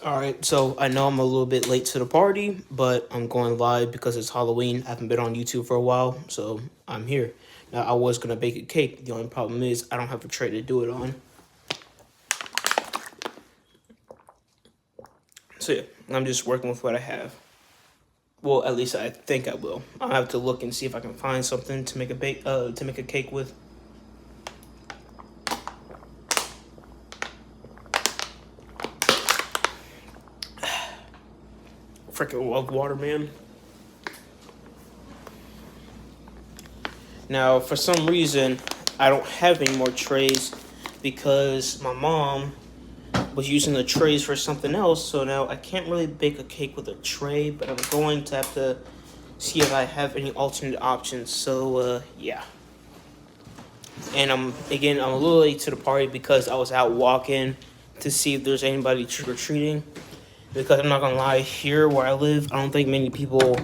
All right, so I know I'm a little bit late to the party, but I'm going live because it's Halloween. I haven't been on YouTube for a while, so I'm here. Now, I was gonna bake a cake. The only problem is I don't have a tray to do it on. So yeah, I'm just working with what I have. Well, at least I think I will. I'll have to look and see if I can find something to make a cake with. Freaking love water, man. Now, for some reason, I don't have any more trays because my mom was using the trays for something else. So now I can't really bake a cake with a tray, but I'm going to have to see if I have any alternate options. So, yeah. And I'm a little late to the party because I was out walking to see if there's anybody trick or treating. Because I'm not gonna lie, here where I live, I don't think many people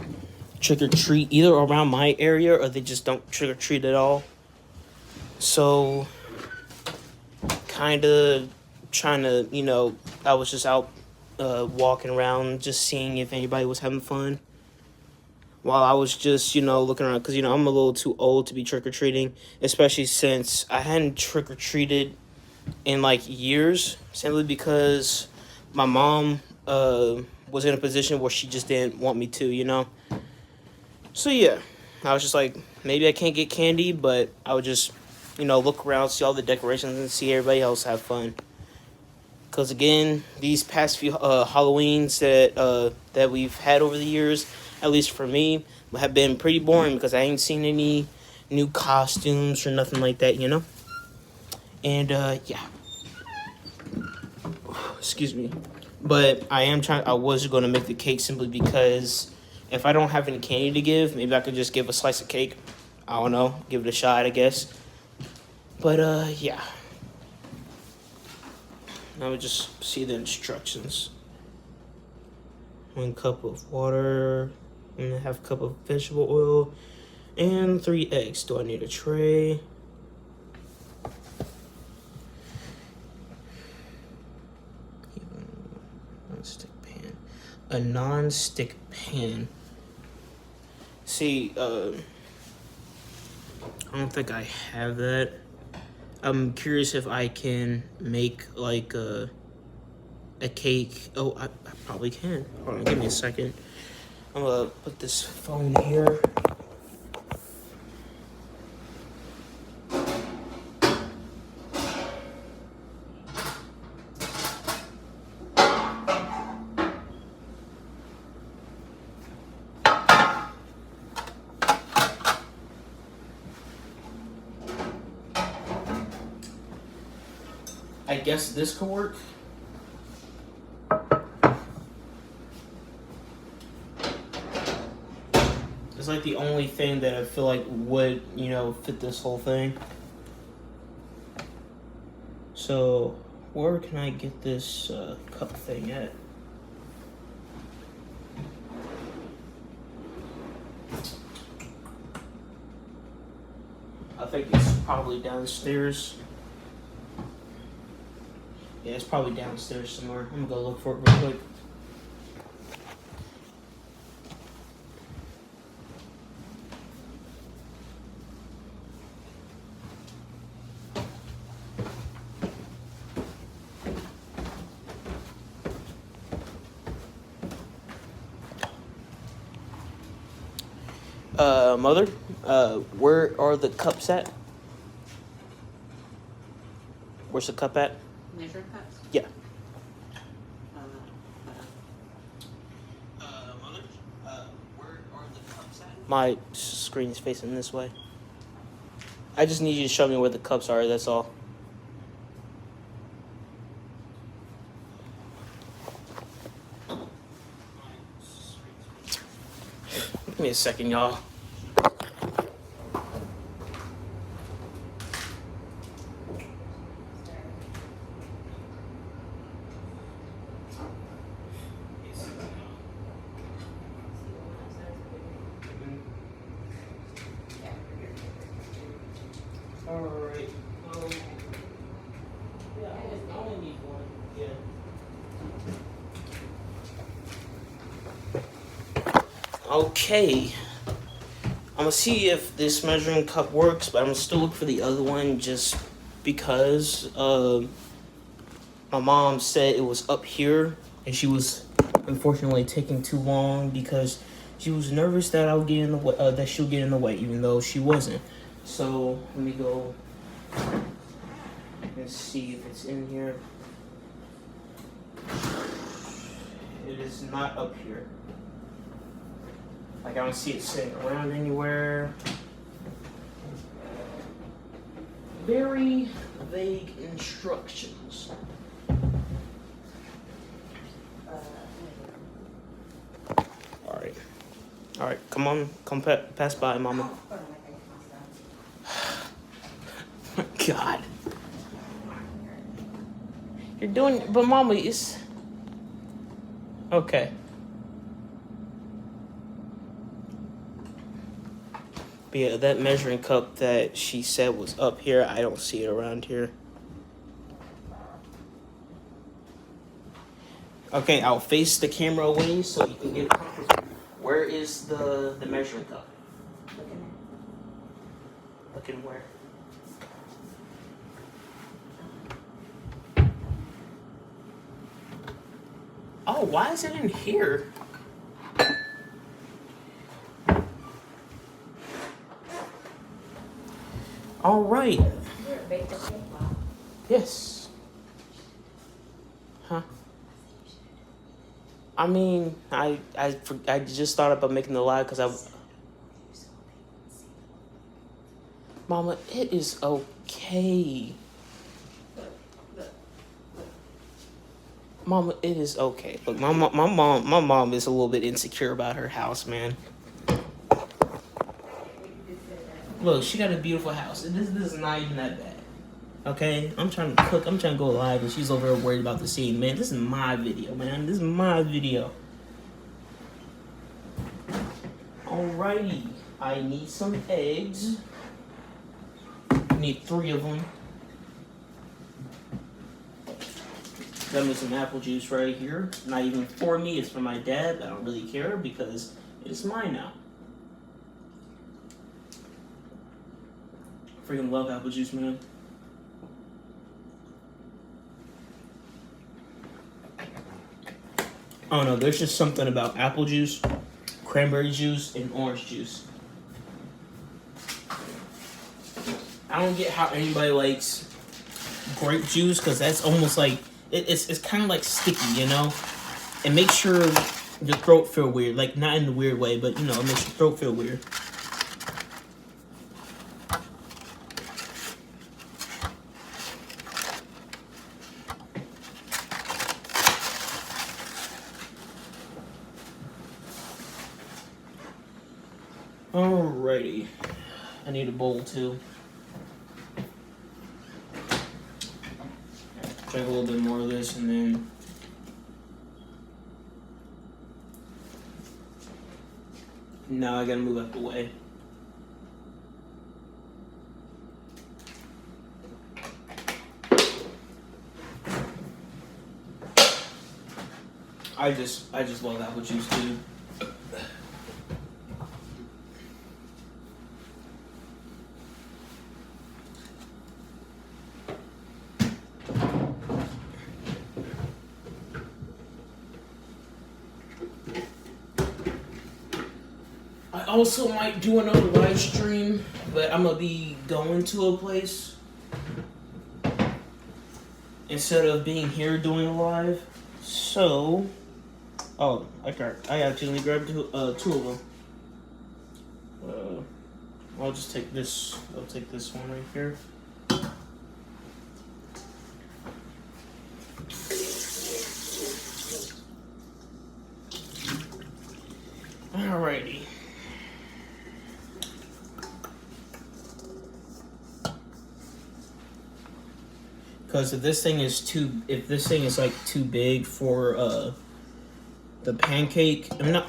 trick or treat either around my area or they just don't trick or treat at all. So, kind of trying to, I was just out walking around, just seeing if anybody was having fun. While I was just, looking around, because, I'm a little too old to be trick or treating, especially since I hadn't trick or treated in like years, simply because my mom was in a position where she just didn't want me to. So yeah, I was just like, maybe I can't get candy, but I would just, look around, see all the decorations, and see everybody else have fun. Because again, these past few Halloweens that we've had over the years, at least for me, have been pretty boring because I ain't seen any new costumes or nothing like that. And yeah, excuse me. But I was going to make the cake simply because if I don't have any candy to give, maybe I could just give a slice of cake. I don't know, give it a shot, I guess. But yeah. I would just see the instructions. 1 cup of water, and a half cup of vegetable oil, and 3 eggs. Do I need a tray? Non-stick pan. A non-stick pan. See, I don't think I have that. I'm curious if I can make like a cake. Oh, I probably can. Hold on, give me a second. I'm gonna put this phone here. I guess this could work. It's like the only thing that I feel like would, fit this whole thing. So, where can I get this cup thing at? I think it's probably downstairs. Yeah, it's probably downstairs somewhere. I'm gonna go look for it real quick. Mother, where are the cups at? Where's the cup at? Measuring cups? Yeah. Uh, Mother, where are the cups at? My screen's facing this way. I just need you to show me where the cups are, that's all. Give me a second, y'all. Alright. Yeah, I only need one. Yeah. Okay. I'm gonna see if this measuring cup works, but I'm gonna still look for the other one just because my mom said it was up here and she was unfortunately taking too long because she was nervous that I'll get in the way, that she'll get in the way, even though she wasn't. So let me go and see if it's in here. It is not up here. Like, I don't see it sitting around anywhere. Very vague instructions. Alright. Alright, come on. Come pass by, Mama. God. You're doing... But, Mama, it's... Okay. But yeah, that measuring cup that she said was up here, I don't see it around here. Okay, I'll face the camera away so you can get comfortable. Where is the measuring cup? Looking where? Oh, why is it in here? All right. Yes. Huh? I mean, I just thought about making the live because I. Mama, it is okay. Mama, it is okay. Look, my mom is a little bit insecure about her house, man. Look, she got a beautiful house. This is not even that bad. Okay? I'm trying to cook. I'm trying to go live, and she's over here worried about the scene. Man, this is my video, man. This is my video. Alrighty. I need some eggs. I need 3 of them. Got me some apple juice right here. Not even for me. It's for my dad. I don't really care because it's mine now. Freaking love apple juice, man. I don't know, there's just something about apple juice, cranberry juice, and orange juice. I don't get how anybody likes grape juice, because that's almost like, it's kind of like sticky, you know? It makes your throat feel weird. Like, not in a weird way, but, you know, it makes your throat feel weird. Alrighty. I need a bowl too. Drink a little bit more of this and then now I gotta move out the way. I just love apple juice too. I also might do another live stream, but I'm gonna be going to a place instead of being here doing a live. So, oh, I accidentally grabbed two of them. I'll just take this. I'll take this one right here. Alrighty. Because if this thing is like too big for the pancake, I mean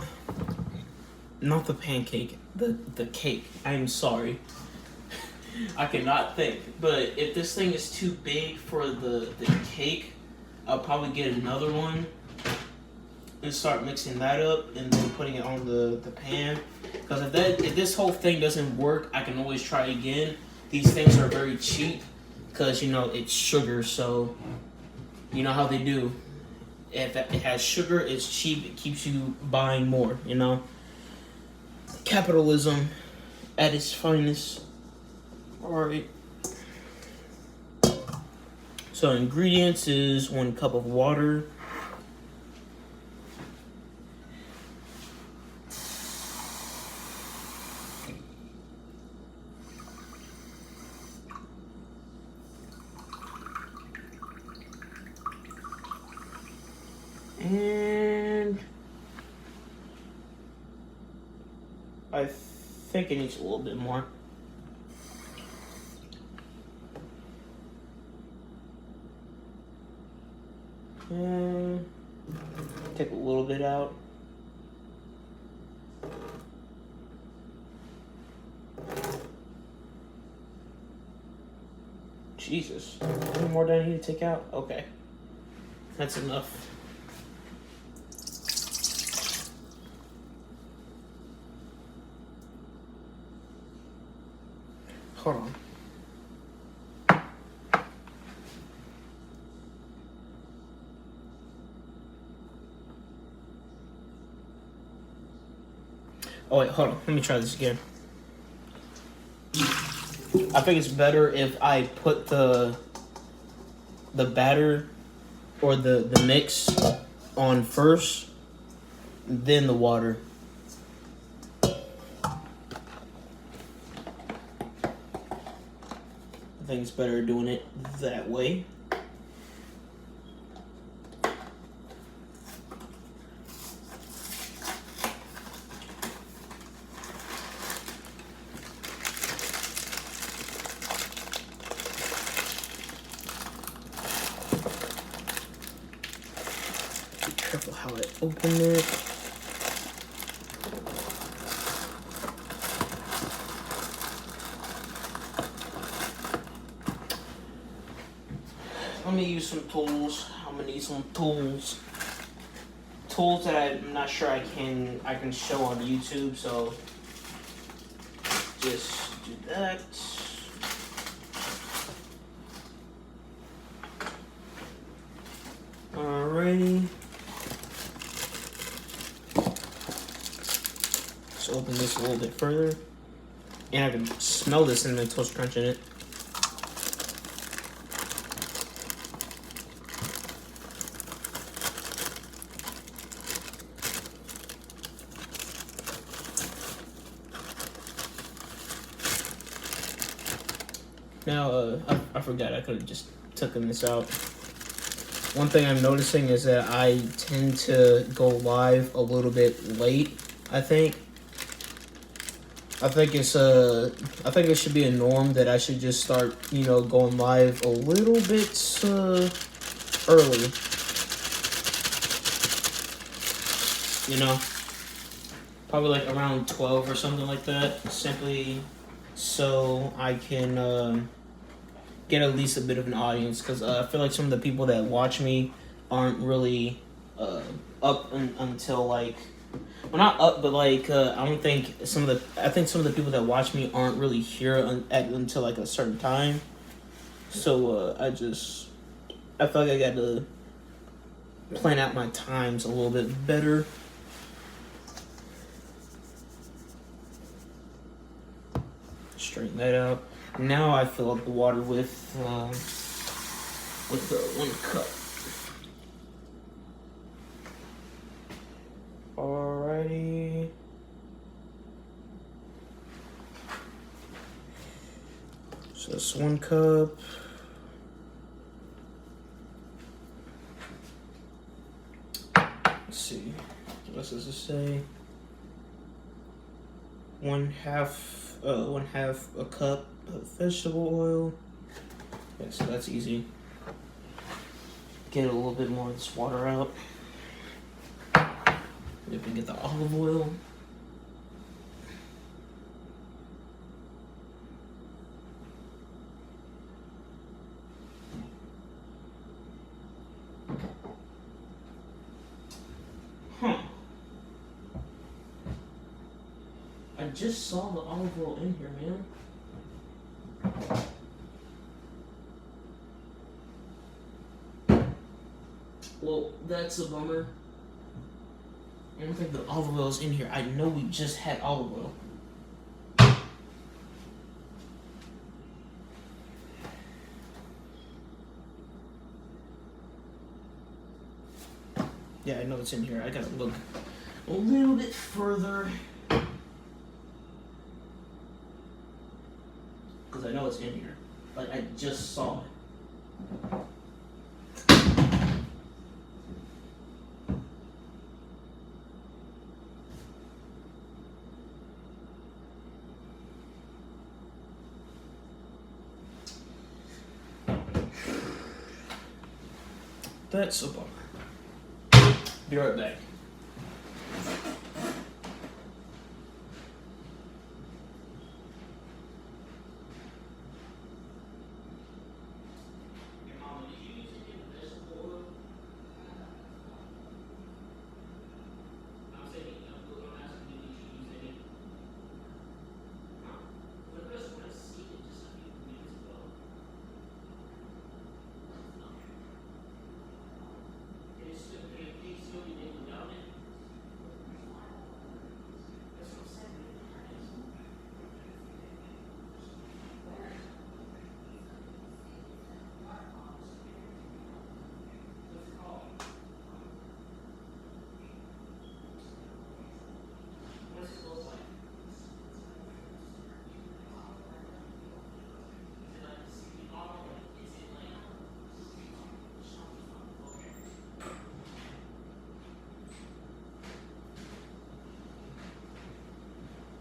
not the pancake, the cake. I'm sorry, I cannot think. But if this thing is too big for the cake, I'll probably get another one and start mixing that up and then putting it on the pan. Because if this whole thing doesn't work, I can always try again. These things are very cheap because you know it's sugar, so you know how they do. If it has sugar, it's cheap. It keeps you buying more. You know, capitalism at its finest. All right. So ingredients is 1 cup of water. And I think it needs a little bit more. And take a little bit out. Jesus. Any more do I need to take out? Okay. That's enough. Hold on. Oh wait, hold on. Let me try this again. I think it's better if I put the batter or the mix on first, then the water. I think it's better doing it that way. Be careful how I open it. Let me use some tools. I'm gonna need some tools. Tools that I'm not sure I can show on YouTube, so just do that. Alrighty. Let's open this a little bit further. And I can smell the cinnamon toast crunch in it. Now, I forgot I could have just taken this out. One thing I'm noticing is that I tend to go live a little bit late, I think. I think it should be a norm that I should just start, you know, going live a little bit early. You know? Probably like around 12 or something like that. Simply so I can get at least a bit of an audience, because I feel like some of the people that watch me aren't really up until like, well, not up, but like I think some of the people that watch me aren't really here until like a certain time. So I feel like I got to plan out my times a little bit better. Straighten that out. Now I fill up the water with the 1 cup. Alrighty. So it's 1 cup. Let's see. What does this say? 1/2 a cup of vegetable oil. Okay, so that's easy. Get a little bit more of this water out. If we get the olive oil. just saw the olive oil in here, man. Well, that's a bummer. I don't think the olive oil is in here. I know we just had olive oil. Yeah, I know it's in here. I gotta look a little bit further. Because I know it's in here. Like, I just saw it. That's a bummer. Be right back.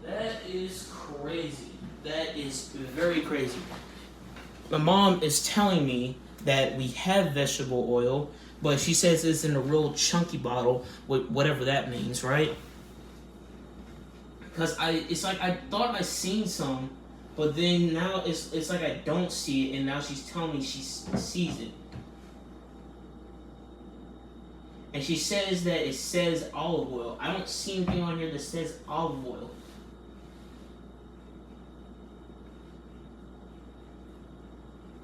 That is crazy. That is very crazy. My mom is telling me that we have vegetable oil, but she says it's in a real chunky bottle, whatever that means, right? Because it's like I thought I seen some, but then now it's like I don't see it, and now she's telling me she sees it. And she says that it says olive oil. I don't see anything on here that says olive oil.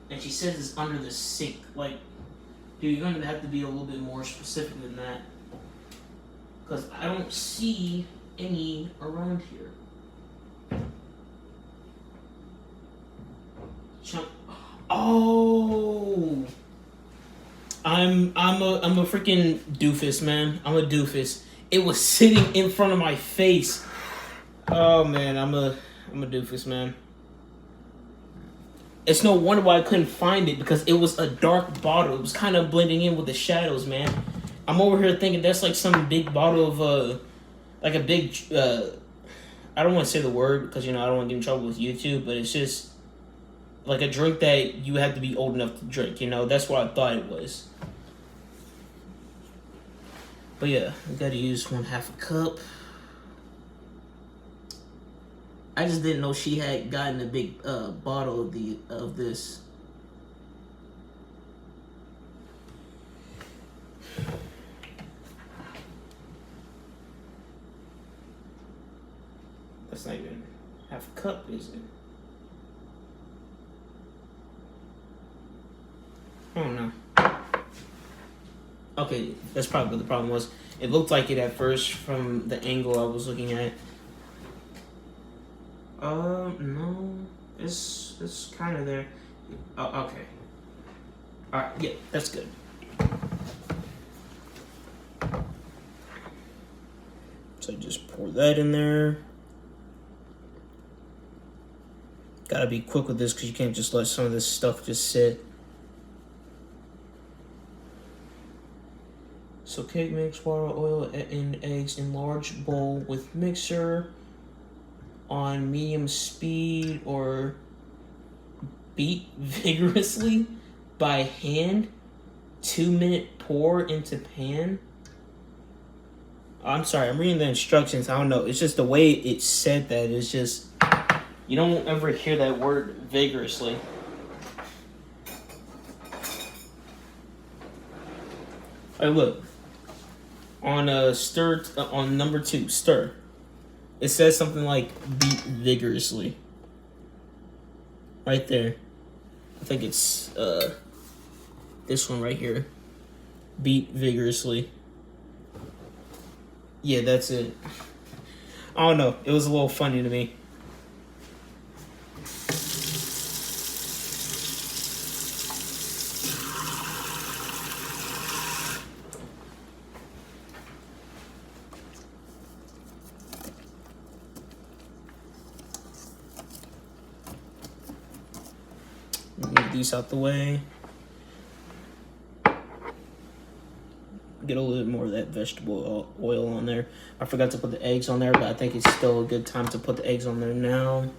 And she says it's under the sink. Like, dude, you're gonna have to be a little bit more specific than that. Because I don't see any around here. Oh! I'm a freaking doofus, man. I'm a doofus. It was sitting in front of my face. Oh man, I'm a doofus, man. It's no wonder why I couldn't find it, because it was a dark bottle. It was kind of blending in with the shadows, man. I'm over here thinking that's like some big bottle of like a big I don't want to say the word because I don't want to get in trouble with YouTube, but it's just like a drink that you have to be old enough to drink. That's what I thought it was. But yeah, we gotta use 1/2 a cup. I just didn't know she had gotten a big bottle of this. That's not even 1/2 a cup, is it? I don't know. Okay, that's probably what the problem was. It looked like it at first from the angle I was looking at. No, it's kind of there. Oh, okay. All right, yeah, that's good. So just pour that in there. Gotta be quick with this because you can't just let some of this stuff just sit. So cake mix, water, oil, and eggs in large bowl with mixer on medium speed, or beat vigorously by hand. 2-minute pour into pan. I'm sorry, I'm reading the instructions. I don't know. It's just the way it said that. It's just, you don't ever hear that word vigorously. Hey, look. On stir, on number 2, stir. It says something like beat vigorously. Right there. I think it's this one right here. Beat vigorously. Yeah, that's it. I don't know. It was a little funny to me. Move these out the way. Get a little bit more of that vegetable oil on there. I forgot to put the eggs on there, but I think it's still a good time to put the eggs on there now.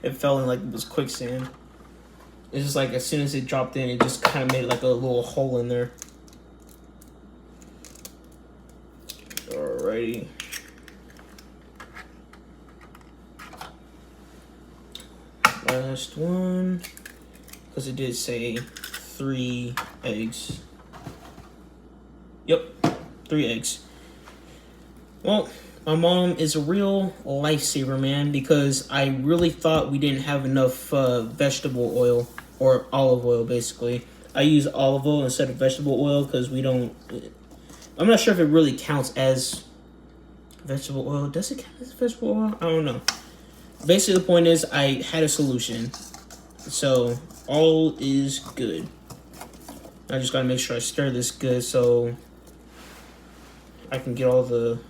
It felt like it was quicksand. It's just like as soon as it dropped in, it just kind of made like a little hole in there. Alrighty. Last one. Because it did say 3 eggs. Yep, 3 eggs. Well, my mom is a real lifesaver, man, because I really thought we didn't have enough vegetable oil, or olive oil, basically. I use olive oil instead of vegetable oil because we don't... I'm not sure if it really counts as vegetable oil. Does it count as vegetable oil? I don't know. Basically, the point is I had a solution. So, all is good. I just gotta make sure I stir this good so I can get all the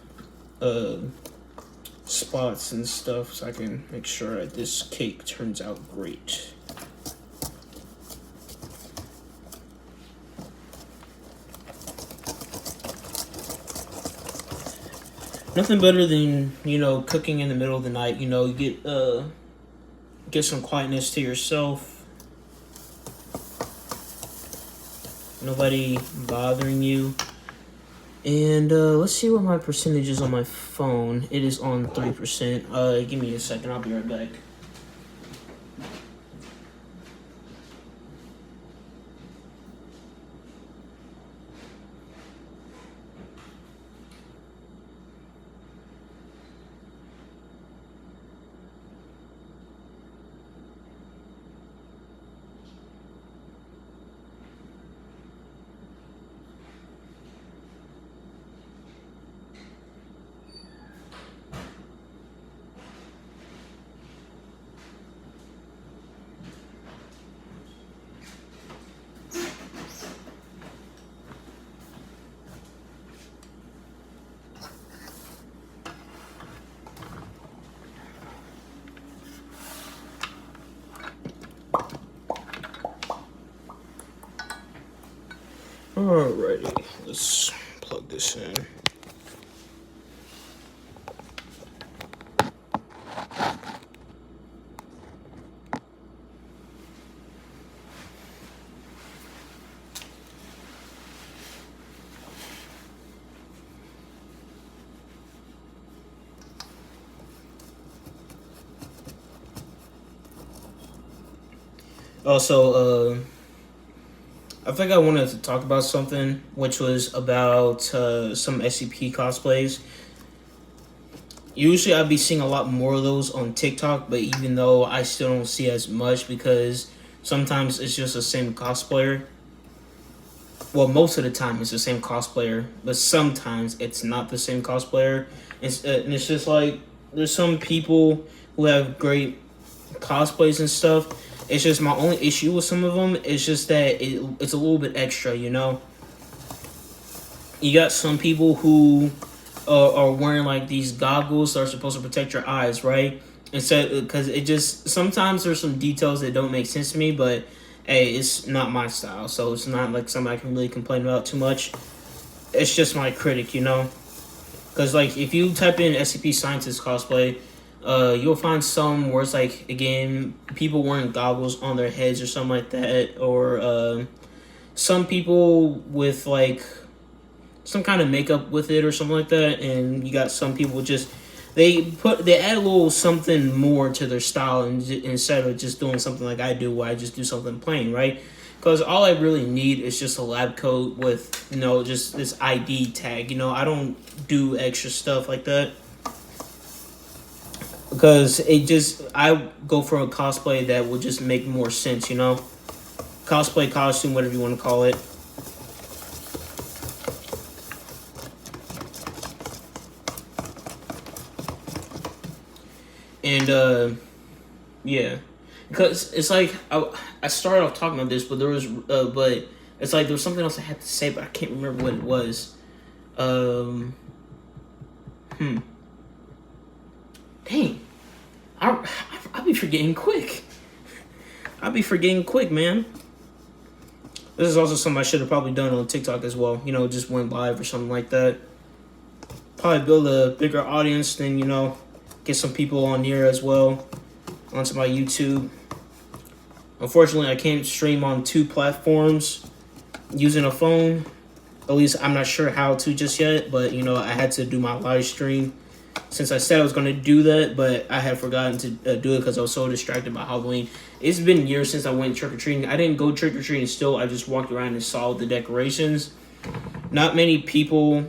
spots and stuff so I can make sure that this cake turns out great. Nothing better than, you know, cooking in the middle of the night. You know, you get some quietness to yourself. Nobody bothering you. And let's see what my percentage is on my phone. It is on 3%. Give me a second. I'll be right back. Alrighty, let's plug this in. Also, I think I wanted to talk about something, which was about some SCP cosplays. Usually I'd be seeing a lot more of those on TikTok, but even though I still don't see as much because sometimes it's just the same cosplayer. Well, most of the time it's the same cosplayer, but sometimes it's not the same cosplayer. And it's just like, there's some people who have great cosplays and stuff. It's just my only issue with some of them is just that it's a little bit extra, you know? You got some people who are wearing like these goggles that are supposed to protect your eyes, right? Instead, because it just, sometimes there's some details that don't make sense to me, but hey, it's not my style, so it's not like something I can really complain about too much. It's just my critic, you know? Because like, if you type in SCP Scientist cosplay, you'll find some where it's like, again, people wearing goggles on their heads or something like that, or some people with like some kind of makeup with it or something like that, and you got some people just they add a little something more to their style, and instead of just doing something like I do, where I just do something plain, right? Because all I really need is just a lab coat with, just this ID tag. I don't do extra stuff like that. Because I go for a cosplay that will just make more sense, Cosplay, costume, whatever you want to call it. And, yeah. Because it's like, I started off talking about this, but but it's like there was something else I had to say, but I can't remember what it was. Dang. I'll be forgetting quick. Man. This is also something I should have probably done on TikTok as well. Just went live or something like that. Probably build a bigger audience, then, get some people on here as well. Onto my YouTube. Unfortunately, I can't stream on 2 platforms using a phone. At least I'm not sure how to just yet. But, I had to do my live stream. Since I said I was going to do that, but I had forgotten to do it because I was so distracted by Halloween. It's been years since I went trick-or-treating. I didn't go trick-or-treating still. I just walked around and saw the decorations. Not many people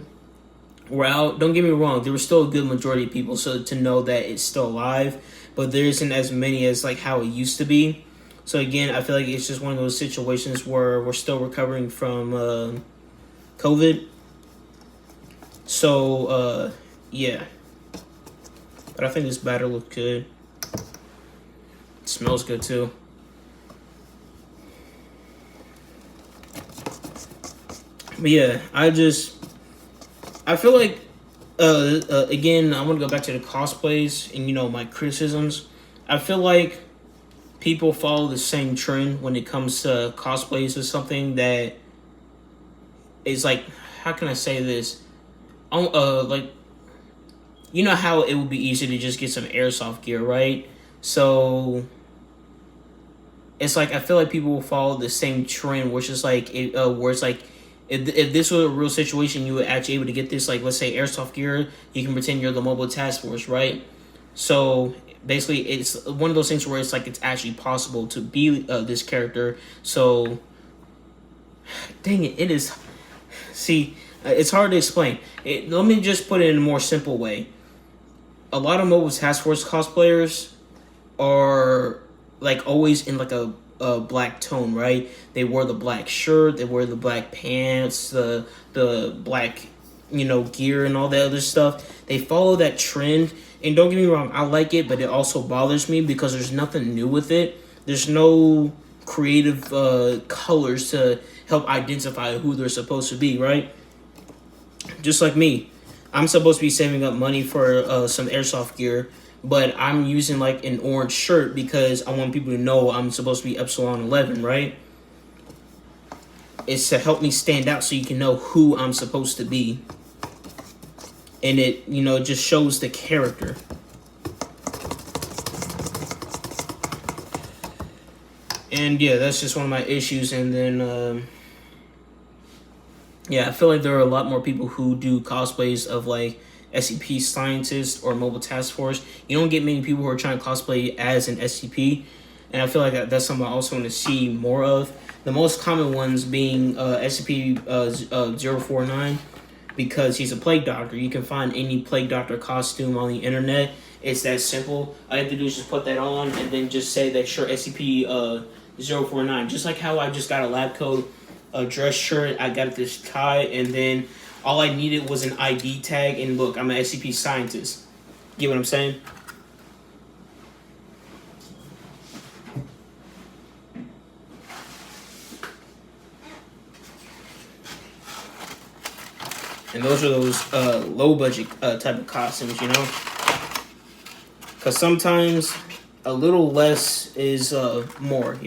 were out. Don't get me wrong. There was still a good majority of people, so to know that it's still alive. But there isn't as many as like how it used to be. So again, I feel like it's just one of those situations where we're still recovering from COVID. So, yeah. But I think this batter looks good. It smells good too. But yeah, I feel like, again, I want to go back to the cosplays and, my criticisms. I feel like people follow the same trend when it comes to cosplays or something that is like, how can I say this? Like, you know how it would be easy to just get some airsoft gear, right? So it's like I feel like people will follow the same trend, which is like where it's like if this was a real situation, you would actually able to get this, like let's say airsoft gear, you can pretend you're the mobile task force, right? So basically, it's one of those things where it's like it's actually possible to be this character. So dang it, it is. See, it's hard to explain. Let me just put it in a more simple way. A lot of mobile task force cosplayers are like always in like a black tone, right? They wear the black shirt, they wear the black pants, the black gear and all that other stuff. They follow that trend, and don't get me wrong, I like it, but it also bothers me because there's nothing new with it. There's no creative colors to help identify who they're supposed to be, right? Just like me, I'm supposed to be saving up money for some airsoft gear, but I'm using like an orange shirt because I want people to know I'm supposed to be Epsilon 11, right? It's to help me stand out so you can know who I'm supposed to be. And it, just shows the character. And yeah, that's just one of my issues. And then, yeah, I feel like there are a lot more people who do cosplays of like SCP scientists or mobile task force. You don't get many people who are trying to cosplay as an SCP, and I feel like that's something I also want to see more of. The most common ones being SCP-049, because he's a plague doctor. You can find any plague doctor costume on the internet. It's that simple. All you have to do is just put that on and then just say that you're SCP-049. Just like how I just got a lab coat, a dress shirt, I got this tie, and then all I needed was an ID tag, and look, I'm an SCP scientist. Get what I'm saying? And those are those low budget type of costumes, Because sometimes a little less is more,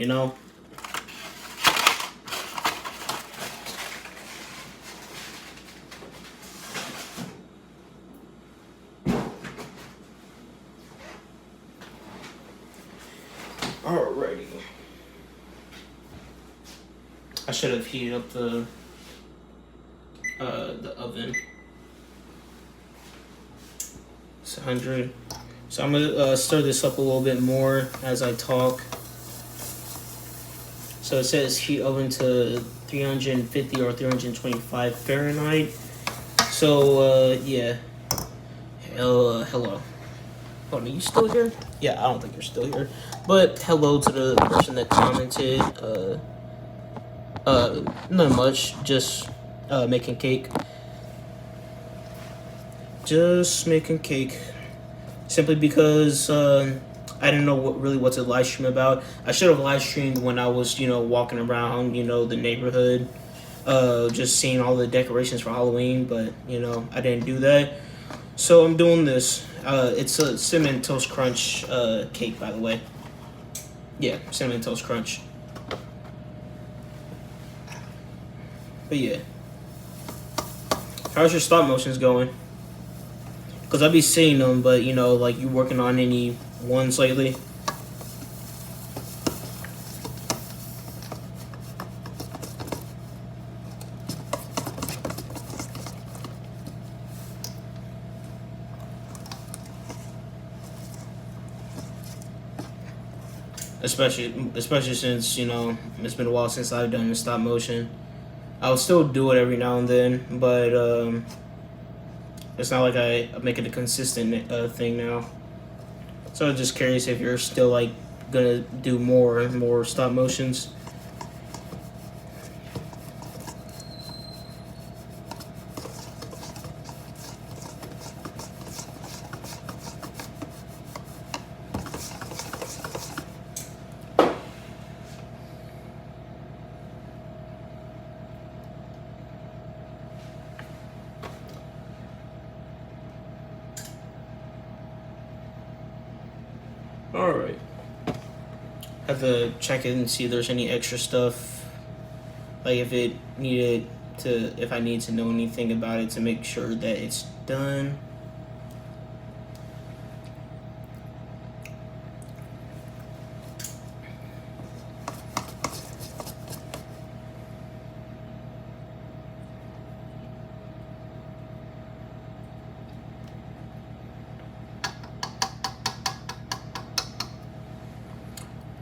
Alrighty. I should have heated up the oven. It's 100. So I'm gonna stir this up a little bit more as I talk. So it says heat oven to 350 or 325 Fahrenheit. So yeah. Hello. Hold on, are you still here? Yeah, I don't think you're still here. But hello to the person that commented. Not much. Just making cake. Just making cake. Simply because I didn't know what to live stream about. I should have live streamed when I was, walking around, the neighborhood, just seeing all the decorations for Halloween. But I didn't do that. So I'm doing this. It's a cinnamon toast crunch cake, by the way. Yeah, cinnamon toast crunch. But yeah, how's your stop motions going? Because I be seeing them, but like you working on any ones lately? Especially since it's been a while since I've done the stop motion. I'll still do it every now and then, but it's not like I make it a consistent thing now. So I'm just curious if you're still like gonna do more stop motions. Alright. Have to check it and see if there's any extra stuff. Like if I need to know anything about it to make sure that it's done.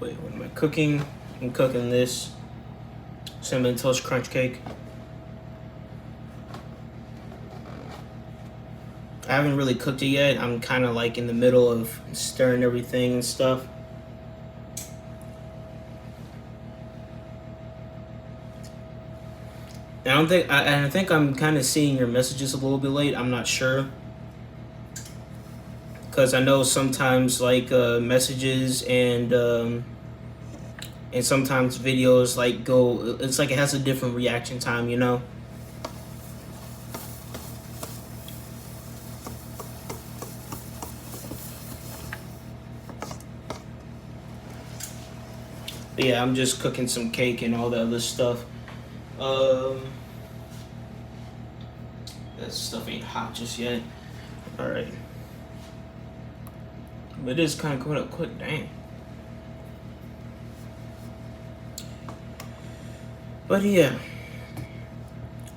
Wait, what am I cooking? I'm cooking this cinnamon toast crunch cake. I haven't really cooked it yet. I'm kind of like in the middle of stirring everything and stuff. And I think I'm kind of seeing your messages a little bit late. I'm not sure. Because I know sometimes like messages and sometimes videos like go, it's like it has a different reaction time, But yeah, I'm just cooking some cake and all the other stuff. That stuff ain't hot just yet. Alright. But it is kind of going up quick, dang. But yeah,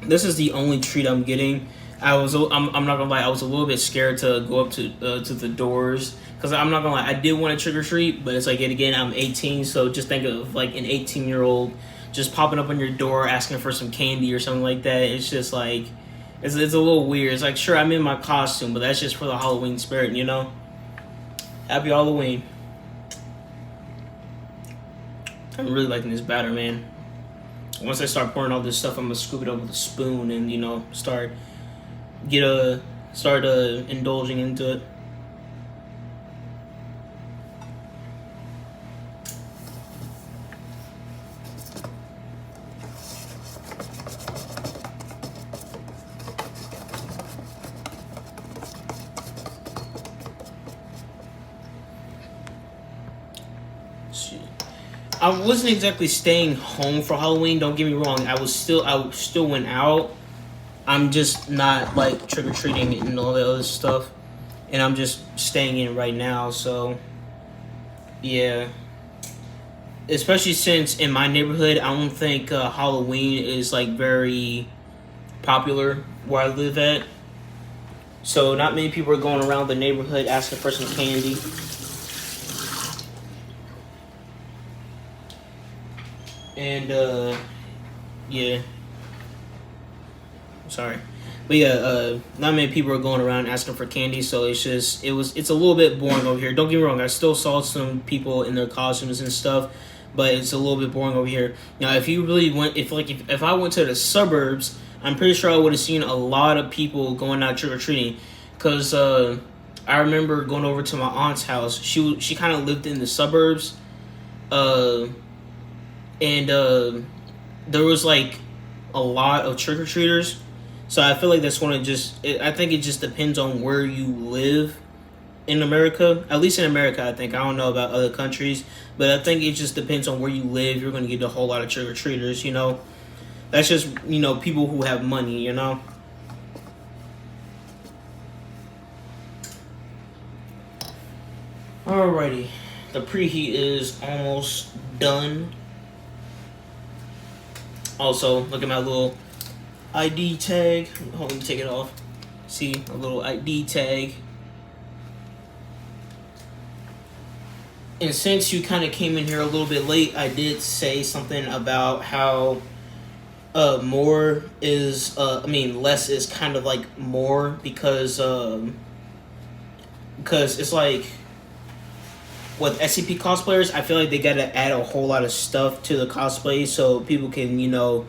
this is the only treat I'm getting. I'm not gonna lie, I was a little bit scared to go up to the doors because I'm not gonna lie, I did want to trick or treat, but it's like yet again I'm 18, so just think of like an 18-year-old just popping up on your door asking for some candy or something like that. It's just like it's a little weird. It's like sure I'm in my costume, but that's just for the Halloween spirit, Happy Halloween. I'm really liking this batter, man. Once I start pouring all this stuff, I'm gonna scoop it up with a spoon and start indulging into it. I wasn't exactly staying home for Halloween. Don't get me wrong. I still went out. I'm just not like trick or treating and all that other stuff, and I'm just staying in right now. So, yeah. Especially since in my neighborhood, I don't think Halloween is like very popular where I live at. So not many people are going around the neighborhood asking for some candy. And yeah, sorry. But yeah, not many people are going around asking for candy, so it's a little bit boring over here. Don't get me wrong, I still saw some people in their costumes and stuff, but it's a little bit boring over here. Now, if you really went, if I went to the suburbs, I'm pretty sure I would have seen a lot of people going out trick or treating, because I remember going over to my aunt's house. She kind of lived in the suburbs, uh, and there was like a lot of trick or treaters. So I feel like that's one of I think it just depends on where you live in America. At least in America, I think. I don't know about other countries, but I think it just depends on where you live. You're going to get a whole lot of trick or treaters. That's just people who have money. Alrighty, the preheat is almost done. Also, look at my little ID tag. Hold on, take it off. See, a little ID tag. And since you kind of came in here a little bit late, I did say something about how less is kind of like more, because it's like with SCP cosplayers, I feel like they gotta add a whole lot of stuff to the cosplay so people can know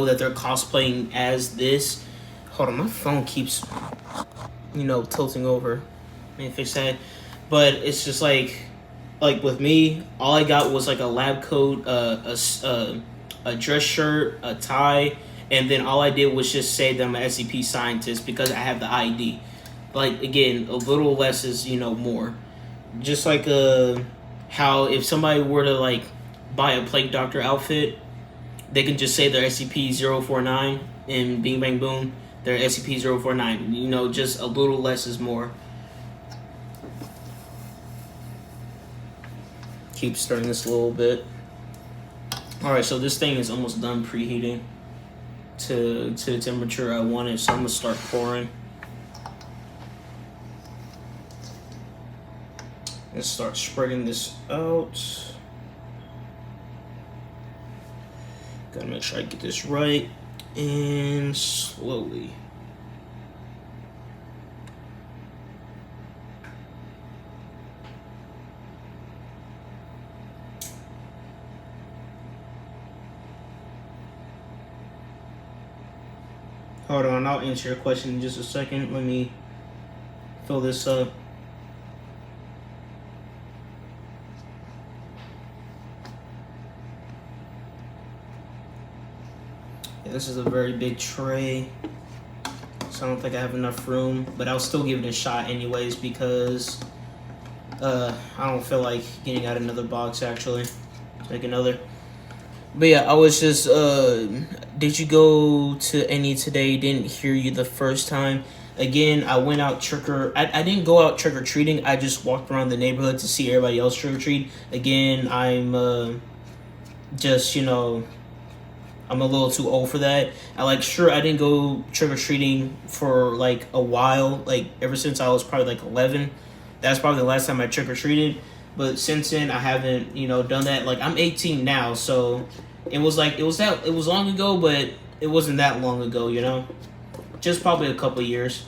that they're cosplaying as this. Hold on, my phone keeps tilting over. Let me fix that. But it's just like with me, all I got was like a lab coat, a dress shirt, a tie, and then all I did was just say that I'm an SCP scientist because I have the ID. Like, again, a little less is more. Just like how if somebody were to like buy a Plague Doctor outfit, they can just say they're SCP-049 and bing bang boom, they're SCP-049. Just a little less is more. Keep stirring this a little bit. Alright, so this thing is almost done preheating to the temperature I want it, so I'm gonna start pouring. Let's start spreading this out. Gotta make sure I get this right. And slowly. Hold on, I'll answer your question in just a second. Let me fill this up. This is a very big tray, so I don't think I have enough room, but I'll still give it a shot anyways because I don't feel like getting out another box actually. Let's make another. But yeah, I was just, did you go to any today? Didn't hear you the first time. Again, I went out I didn't go out trick-or-treating. I just walked around the neighborhood to see everybody else trick-or-treat. Again, I'm just, I'm a little too old for that. I didn't go trick-or-treating for like a while, like ever since I was probably like 11. That's probably the last time I trick-or-treated. But since then I haven't, done that. Like, I'm 18 now, so it was long ago, but it wasn't that long ago, Just probably a couple years.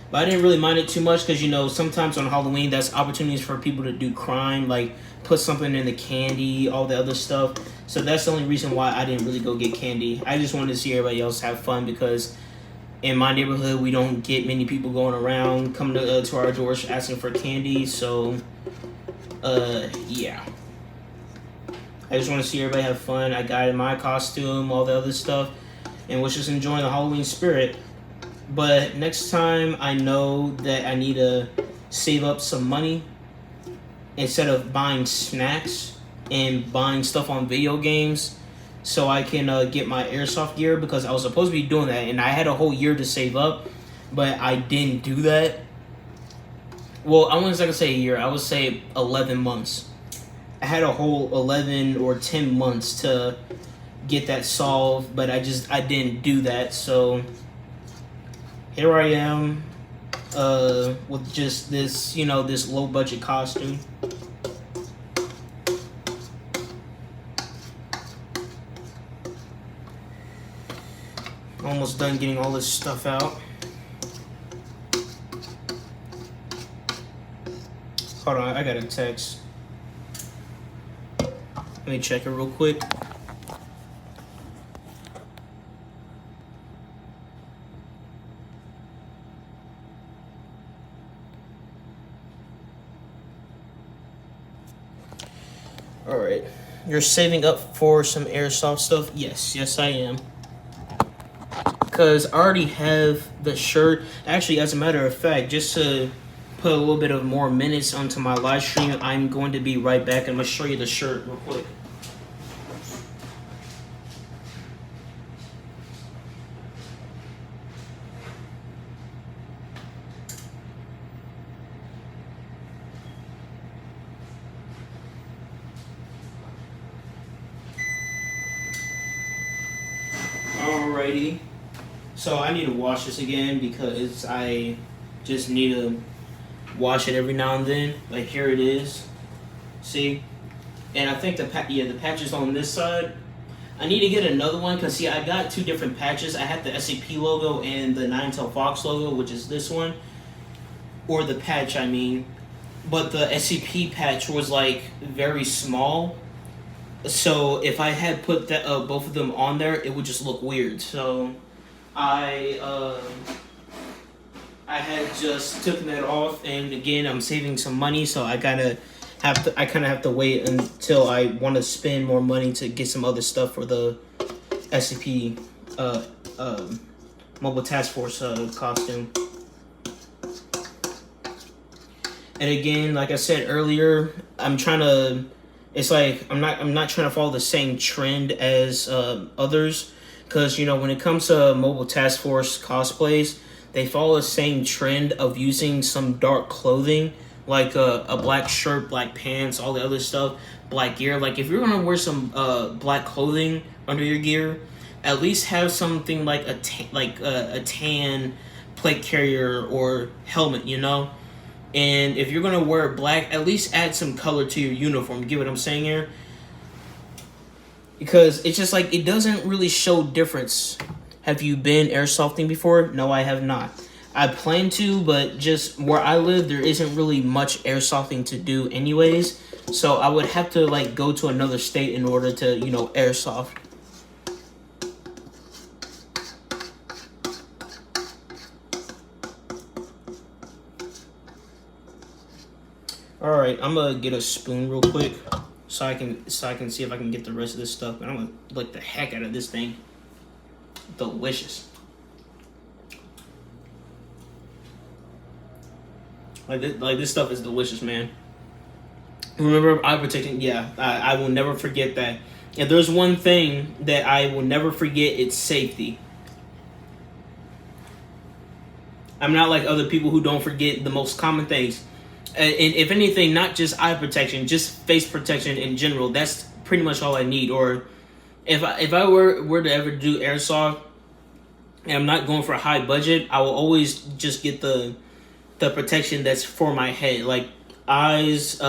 But I didn't really mind it too much because, sometimes on Halloween, that's opportunities for people to do crime, like put something in the candy, all the other stuff. So that's the only reason why I didn't really go get candy. I just wanted to see everybody else have fun because in my neighborhood, we don't get many people going around coming to our doors asking for candy. So, yeah. I just want to see everybody have fun. I got in my costume, all the other stuff, and was just enjoying the Halloween spirit. But next time, I know that I need to save up some money instead of buying snacks and buying stuff on video games so I can get my airsoft gear, because I was supposed to be doing that and I had a whole year to save up, but I didn't do that. Well, I wasn't going to say a year. I would say 11 months. I had a whole 11 or 10 months to get that solved, but I didn't do that. So here I am with just this, this low budget costume. Almost done getting all this stuff out. Hold on, I got a text. Let me check it real quick. Alright. You're saving up for some airsoft stuff? Yes, I am. Because I already have the shirt. Actually, as a matter of fact, just to put a little bit of more minutes onto my live stream, I'm going to be right back. I'm going to show you the shirt real quick. Alrighty. So I need to wash this again because I just need to wash it every now and then. Like here it is. See? And I think the patches on this side. I need to get another one because see, I got two different patches. I had the SCP logo and the Nine Tail Fox logo, which is this one. Or the patch, I mean. But the SCP patch was like very small. So if I had put that both of them on there, it would just look weird. So I had just taken that off, and again, I'm saving some money, so I kind of have to wait until I want to spend more money to get some other stuff for the SCP Mobile Task Force costume. And again, like I said earlier, it's like I'm not trying to follow the same trend as others, because you know when it comes to Mobile Task Force cosplays, they follow the same trend of using some dark clothing, like a black shirt, black pants, all the other stuff, black gear. Like if you're gonna wear some black clothing under your gear, at least have something like a tan plate carrier or helmet, you know. And if you're gonna wear black, at least add some color to your uniform. You get what I'm saying here? Because it's just like, it doesn't really show difference. Have you been airsofting before? No, I have not. I plan to, but just where I live, there isn't really much airsofting to do anyways. So I would have to like go to another state in order to, you know, airsoft. All right, I'm gonna get a spoon real quick so I can see if I can get the rest of this stuff. And I'm gonna lick the heck out of this thing. Delicious. Like this stuff is delicious, man. Remember, eye protection. Yeah, I will never forget that. If there's one thing that I will never forget, it's safety. I'm not like other people who don't forget the most common things. And if anything, not just eye protection, just face protection in general. That's pretty much all I need. Or if I were to ever do airsoft, and I'm not going for a high budget, I will always just get the protection that's for my head, like eyes,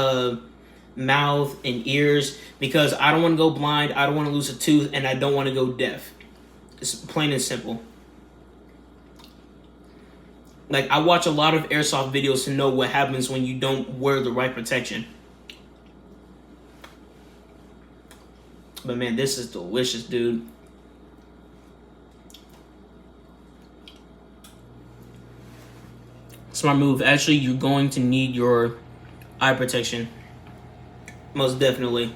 mouth, and ears, because I don't want to go blind, I don't want to lose a tooth, and I don't want to go deaf. It's plain and simple. Like, I watch a lot of airsoft videos to know what happens when you don't wear the right protection. But man, this is delicious, dude. Smart move. Actually, you're going to need your eye protection. Most definitely.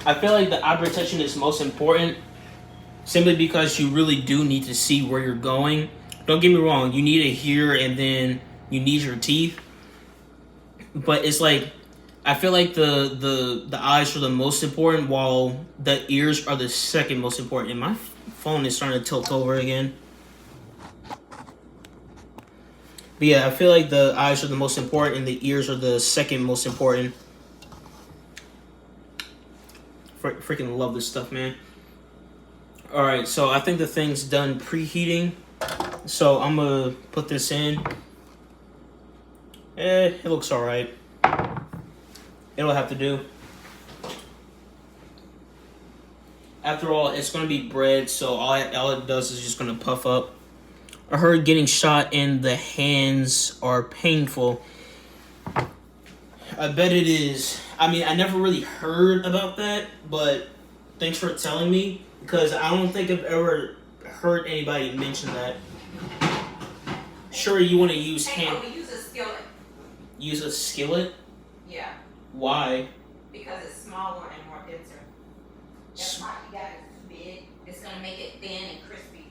I feel like the eye protection is most important simply because you really do need to see where you're going. Don't get me wrong, you need to hear and then you need your teeth. But it's like, I feel like the eyes are the most important while the ears are the second most important. And my phone is starting to tilt over again. But yeah, I feel like the eyes are the most important and the ears are the second most important. Freaking love this stuff, man. Alright, so I think the thing's done preheating. So I'm gonna put this in. It looks alright. It'll have to do. After all, it's gonna be bread, so all it does is just gonna puff up. I heard getting shot in the hands are painful. I bet it is. I mean, I never really heard about that, but thanks for telling me, because I don't think I've ever heard anybody mention that. Sure, you want to use hand. We use a skillet. Use a skillet? Yeah, Why? because it's smaller and more denser. That's why you got it big. It's gonna make it thin and crispy.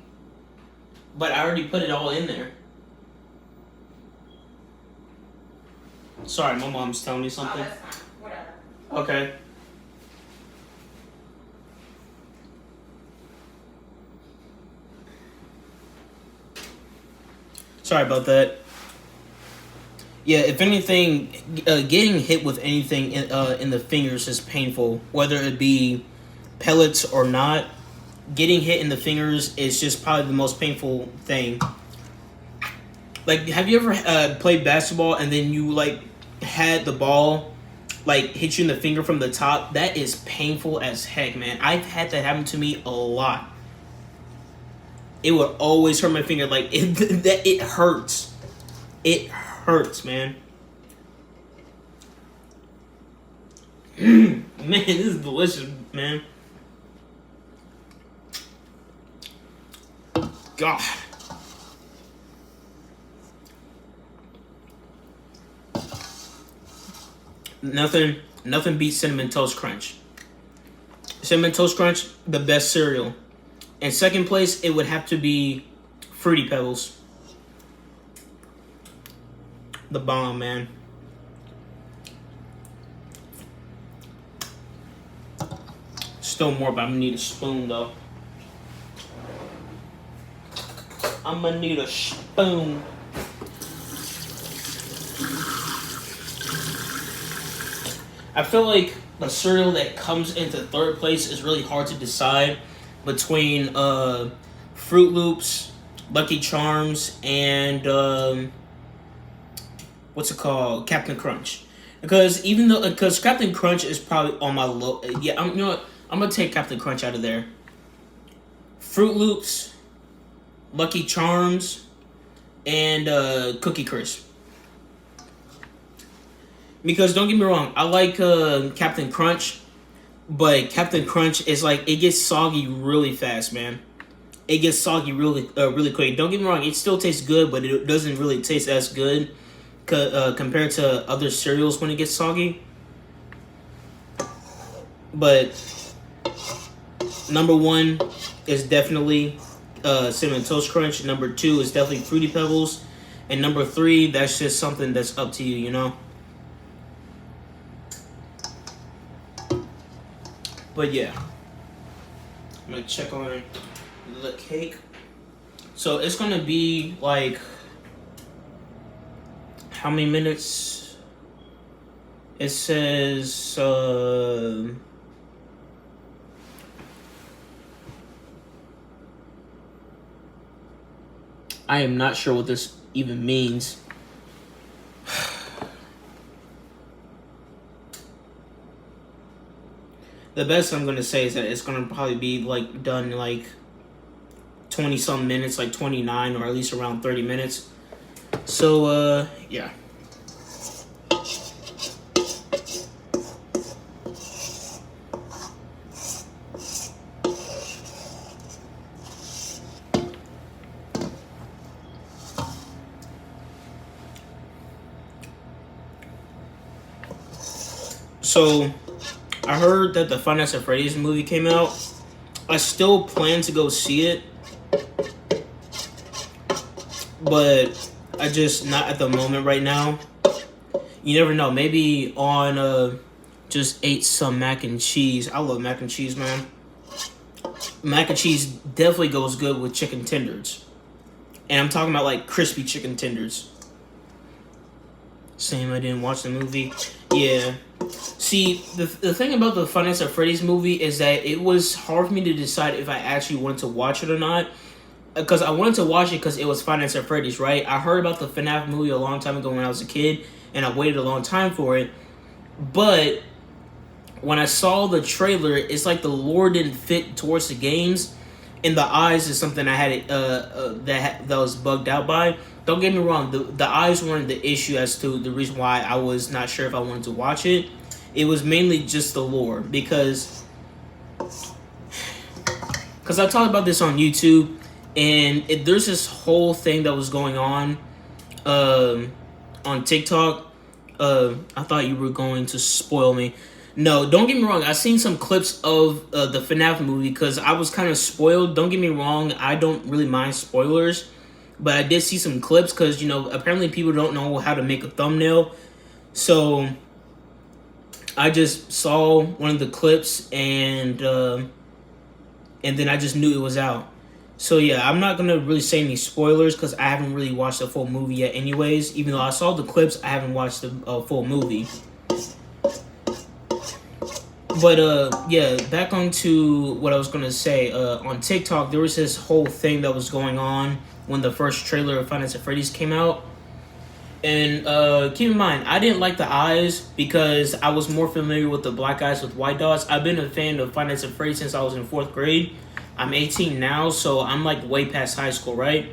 But I already put it all in there. Sorry, my mom's telling me Oh, something. that's fine. Whatever. Okay. Sorry about that. Yeah, if anything, getting hit with anything in the fingers is painful, whether it be pellets or not. Getting hit in the fingers is just probably the most painful thing. Like, have you ever played basketball and then you like had the ball like hit you in the finger from the top? That is painful as heck, man. I've had that happen to me a lot. It would always hurt my finger. Like it hurts. It hurts, man. Man, this is delicious, man. God. Nothing beats Cinnamon Toast Crunch. Cinnamon Toast Crunch, the best cereal. In second place, it would have to be Fruity Pebbles. The bomb, man. Still more, but I'm gonna need a spoon, though. I'm gonna need a spoon. I feel like the cereal that comes into third place is really hard to decide between Fruit Loops, Lucky Charms, and what's it called, Captain Crunch. Because Captain Crunch is probably on my low. Yeah, you know what? I'm gonna take Captain Crunch out of there. Fruit Loops, Lucky Charms, and Cookie Crisp. Because don't get me wrong, I like Captain Crunch, but Captain Crunch is like, it gets soggy really fast, man. It gets soggy really quick. Don't get me wrong, it still tastes good, but it doesn't really taste as good compared to other cereals when it gets soggy. But number one is definitely Cinnamon Toast Crunch. Number two is definitely Fruity Pebbles. And number three, that's just something that's up to you, you know? But yeah, I'm gonna check on the cake. So it's gonna be like, how many minutes? It says I am not sure what this even means. The best I'm gonna say is that it's gonna probably be like done in like 20 some minutes, like 29 or at least around 30 minutes. So yeah. So I heard that the Five Nights at Freddy's movie came out. I still plan to go see it, but I just not at the moment right now. You never know. Maybe on just ate some mac and cheese. I love mac and cheese, man. Mac and cheese definitely goes good with chicken tenders, and I'm talking about like crispy chicken tenders. Same, I didn't watch the movie. Yeah. See, the thing about the Five Nights at Freddy's movie is that it was hard for me to decide if I actually wanted to watch it or not. Because I wanted to watch it because it was Five Nights at Freddy's, right? I heard about the FNAF movie a long time ago when I was a kid, and I waited a long time for it. But when I saw the trailer, it's like the lore didn't fit towards the games, and the eyes is something I had that was bugged out by. Don't get me wrong, the eyes weren't the issue as to the reason why I was not sure if I wanted to watch it. It was mainly just the lore because I talked about this on YouTube, and there's this whole thing that was going on TikTok. I thought you were going to spoil me. No, don't get me wrong. I've seen some clips of the FNAF movie because I was kind of spoiled. Don't get me wrong. I don't really mind spoilers. But I did see some clips because, apparently people don't know how to make a thumbnail. So I just saw one of the clips and then I just knew it was out. So yeah, I'm not going to really say any spoilers because I haven't really watched the full movie yet anyways. Even though I saw the clips, I haven't watched the full movie. But yeah, back onto what I was going to say. On TikTok, there was this whole thing that was going on when the first trailer of Five Nights at Freddy's came out. And keep in mind, I didn't like the eyes because I was more familiar with the black eyes with white dots. I've been a fan of Five Nights at Freddy's since I was in 4th grade. I'm 18 now, so I'm like way past high school, right?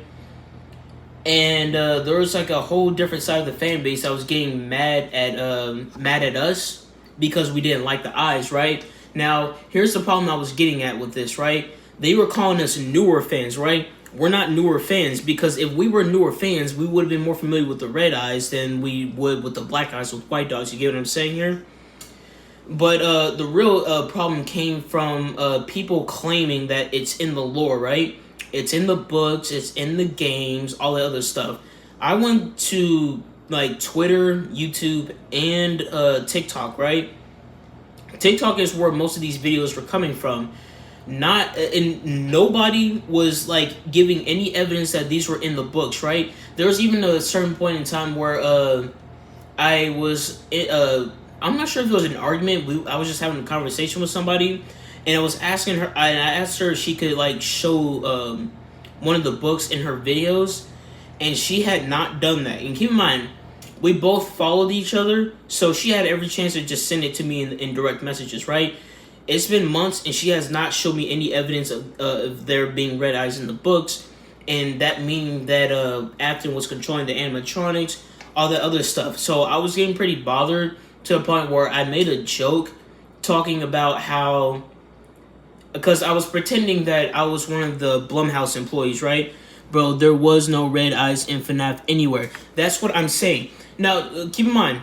And there was like a whole different side of the fan base that was getting mad at us because we didn't like the eyes, right? Now, here's the problem I was getting at with this, right? They were calling us newer fans, right? We're not newer fans because if we were newer fans, we would have been more familiar with the red eyes than we would with the black eyes with white dots. You get what I'm saying here? But the real problem came from people claiming that it's in the lore, right? It's in the books, it's in the games, all the other stuff. I went to like Twitter, YouTube, and TikTok, right? TikTok is where most of these videos were coming from. And nobody was like giving any evidence that these were in the books, right? There was even a certain point in time where I was I'm not sure if it was an argument. I was just having a conversation with somebody, and I was asking her. And I asked her if she could like show one of the books in her videos, and she had not done that. And keep in mind, we both followed each other, so she had every chance to just send it to me in direct messages, right? It's been months, and she has not shown me any evidence of there being red eyes in the books, and that meaning that Afton was controlling the animatronics, all that other stuff. So I was getting pretty bothered to a point where I made a joke talking about how, because I was pretending that I was one of the Blumhouse employees, right? Bro, there was no red eyes in FNAF anywhere. That's what I'm saying. Now, keep in mind,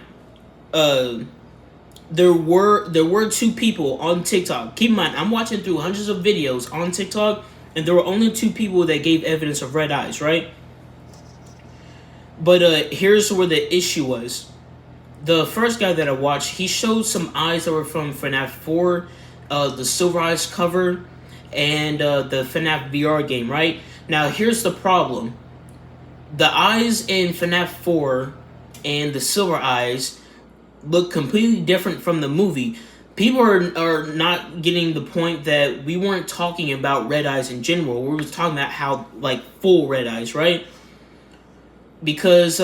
there were 2 people on TikTok. Keep in mind, I'm watching through hundreds of videos on TikTok, and there were only 2 people that gave evidence of red eyes, right? But here's where the issue was. The first guy that I watched, he showed some eyes that were from FNAF 4, the Silver Eyes cover, and the FNAF VR game, right? Now, here's the problem. The eyes in FNAF 4 and the Silver Eyes look completely different from the movie. People are not getting the point that we weren't talking about red eyes in general. We were talking about how, like, full red eyes, right? Because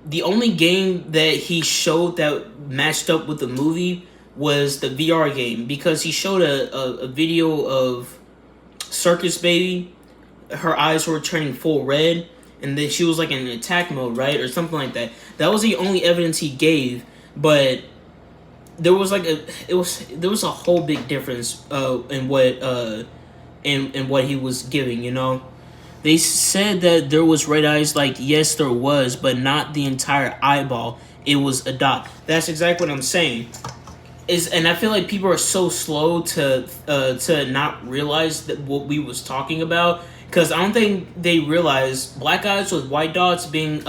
the only game that he showed that matched up with the movie was the VR game. Because he showed a video of Circus Baby. Her eyes were turning full red. And then she was, like, in attack mode, right? Or something like that. That was the only evidence he gave. But there was like there was a whole big difference in what he was giving, you know. They said that there was red eyes, like yes there was, but not the entire eyeball. It was a dot. That's exactly what I'm saying. And I feel like people are so slow to not realize that what we was talking about, because I don't think they realize black eyes with white dots being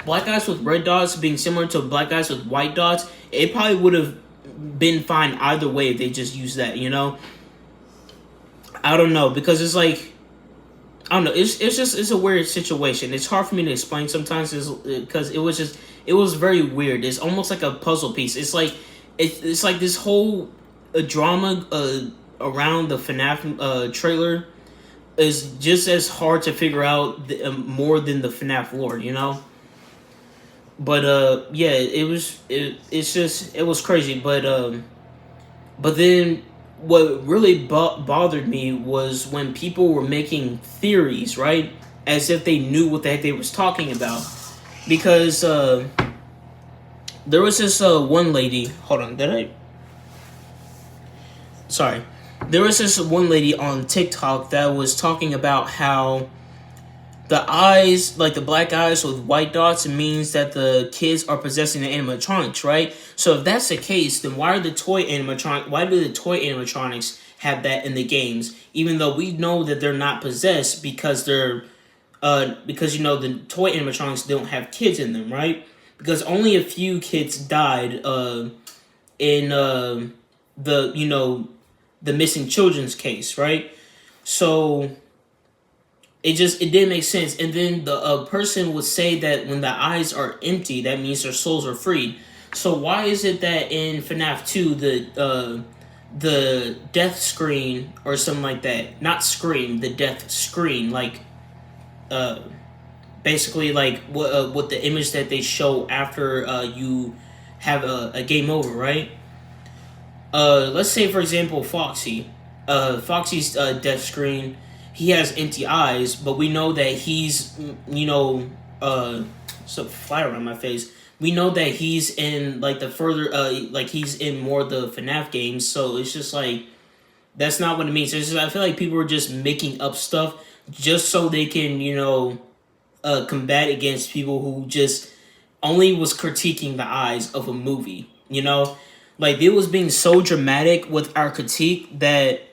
black eyes with red dots being similar to black eyes with white dots. It probably would have been fine either way if they just used that, you know. I don't know, because it's like, I don't know, it's a weird situation. It's hard for me to explain sometimes because it was very weird. It's almost like a puzzle piece. It's like it's like this whole drama around the FNAF trailer is just as hard to figure out more than the FNAF lore, you know. yeah, it was crazy. But then what really bothered me was when people were making theories, right? As if they knew what the heck they was talking about. Because there was this one lady. Hold on, did I? Sorry. There was this one lady on TikTok that was talking about how the eyes, like the black eyes with white dots, means that the kids are possessing the animatronics, right? So if that's the case, then why do the toy animatronics have that in the games, even though we know that they're not possessed because the toy animatronics don't have kids in them, right? Because only a few kids died in the missing children's case, right? So it didn't make sense. And then the person would say that when the eyes are empty, that means their souls are freed. So why is it that in FNAF 2 the death screen or something like that, not scream, the death screen, like basically like what the image that they show after you have a game over, right? Let's say for example Foxy's death screen, he has empty eyes, but we know that he's so fly around my face. We know that he's in like the further like he's in more of the FNAF games, so it's just like that's not what it means. It's just, I feel like people are just making up stuff just so they can combat against people who just only was critiquing the eyes of a movie. Like it was being so dramatic with our critique that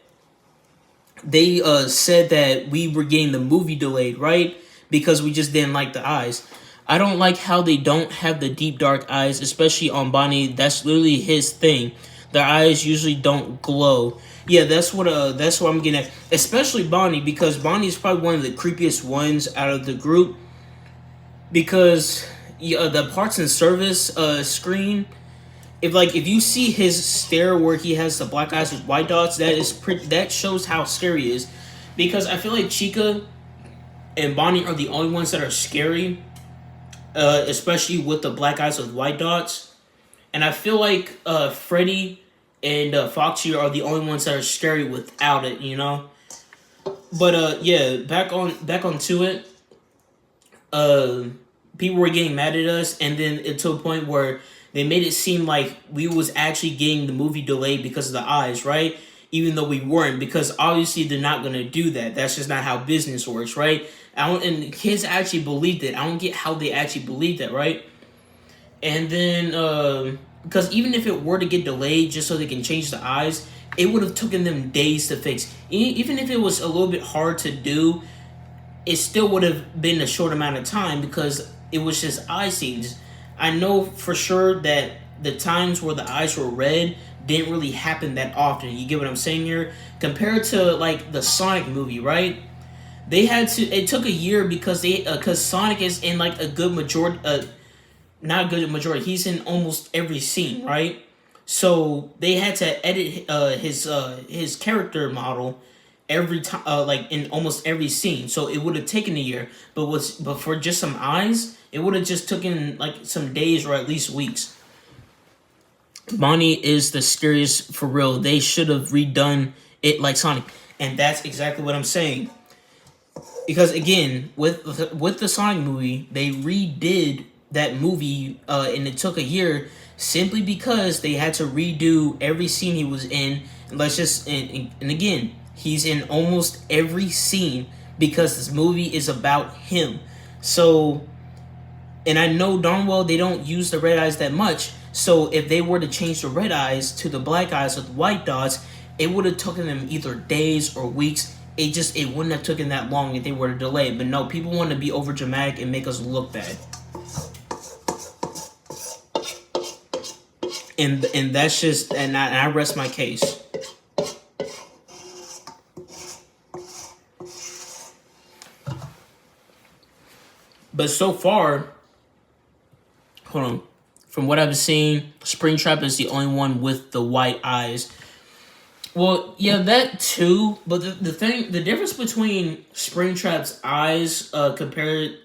they said that we were getting the movie delayed, right? Because we just didn't like the eyes. I don't like how they don't have the deep dark eyes, especially on Bonnie. That's literally his thing. Their eyes usually don't glow. Yeah, that's what I'm getting at. Especially Bonnie, because Bonnie is probably one of the creepiest ones out of the group. Because the parts and service screen, if you see his stare where he has the black eyes with white dots, that shows how scary he is. Because I feel like Chica and Bonnie are the only ones that are scary, especially with the black eyes with white dots. And I feel like Freddy and Foxy are the only ones that are scary without it, But yeah, back onto it. People were getting mad at us, and then it to a point where they made it seem like we was actually getting the movie delayed because of the eyes, right? Even though we weren't, because obviously they're not going to do that. That's just not how business works, right? And the kids actually believed it. I don't get how they actually believed that, right? And then, because even if it were to get delayed just so they can change the eyes, it would have taken them days to fix. Even if it was a little bit hard to do, it still would have been a short amount of time because it was just eye scenes. I know for sure that the times where the eyes were red didn't really happen that often. You get what I'm saying here? Compared to like the Sonic movie, right? It took a year because Sonic is in like a good majority, not a good majority, he's in almost every scene, right? So they had to edit his character model every time, like in almost every scene. So it would have taken a year, but for just some eyes, it would have just taken like some days or at least weeks. Bonnie is the scariest for real. They should have redone it like Sonic, and that's exactly what I'm saying. Because again, with the Sonic movie, they redid that movie, and it took a year simply because they had to redo every scene he was in. And again, he's in almost every scene because this movie is about him. So, and I know darn well they don't use the red eyes that much. So if they were to change the red eyes to the black eyes with white dots, it would have taken them either days or weeks. It wouldn't have taken that long if they were to delay it. But no, people want to be over dramatic and make us look bad. And that's just, and I rest my case. But so far, hold on, from what I've seen, Springtrap is the only one with the white eyes. Well, yeah, that too. But the difference between Springtrap's eyes compared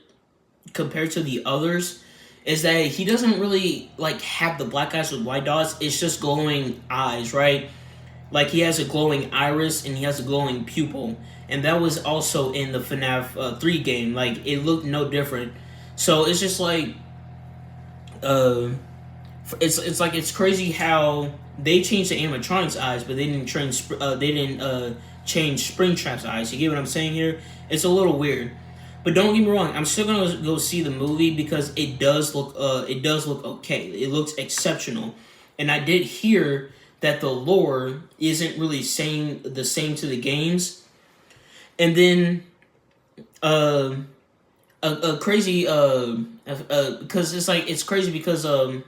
to the others is that he doesn't really like have the black eyes with white dots. It's just glowing eyes, right? Like he has a glowing iris and he has a glowing pupil, and that was also in the FNAF 3 game. Like it looked no different. So it's just like, it's like it's crazy how they changed the animatronics eyes, but they didn't change Springtrap's eyes. You get what I'm saying here? It's a little weird. But don't get me wrong, I'm still gonna go see the movie because it does look okay. It looks exceptional, and I did hear that the lore isn't really saying the same to the games. And then, a crazy because it's crazy because in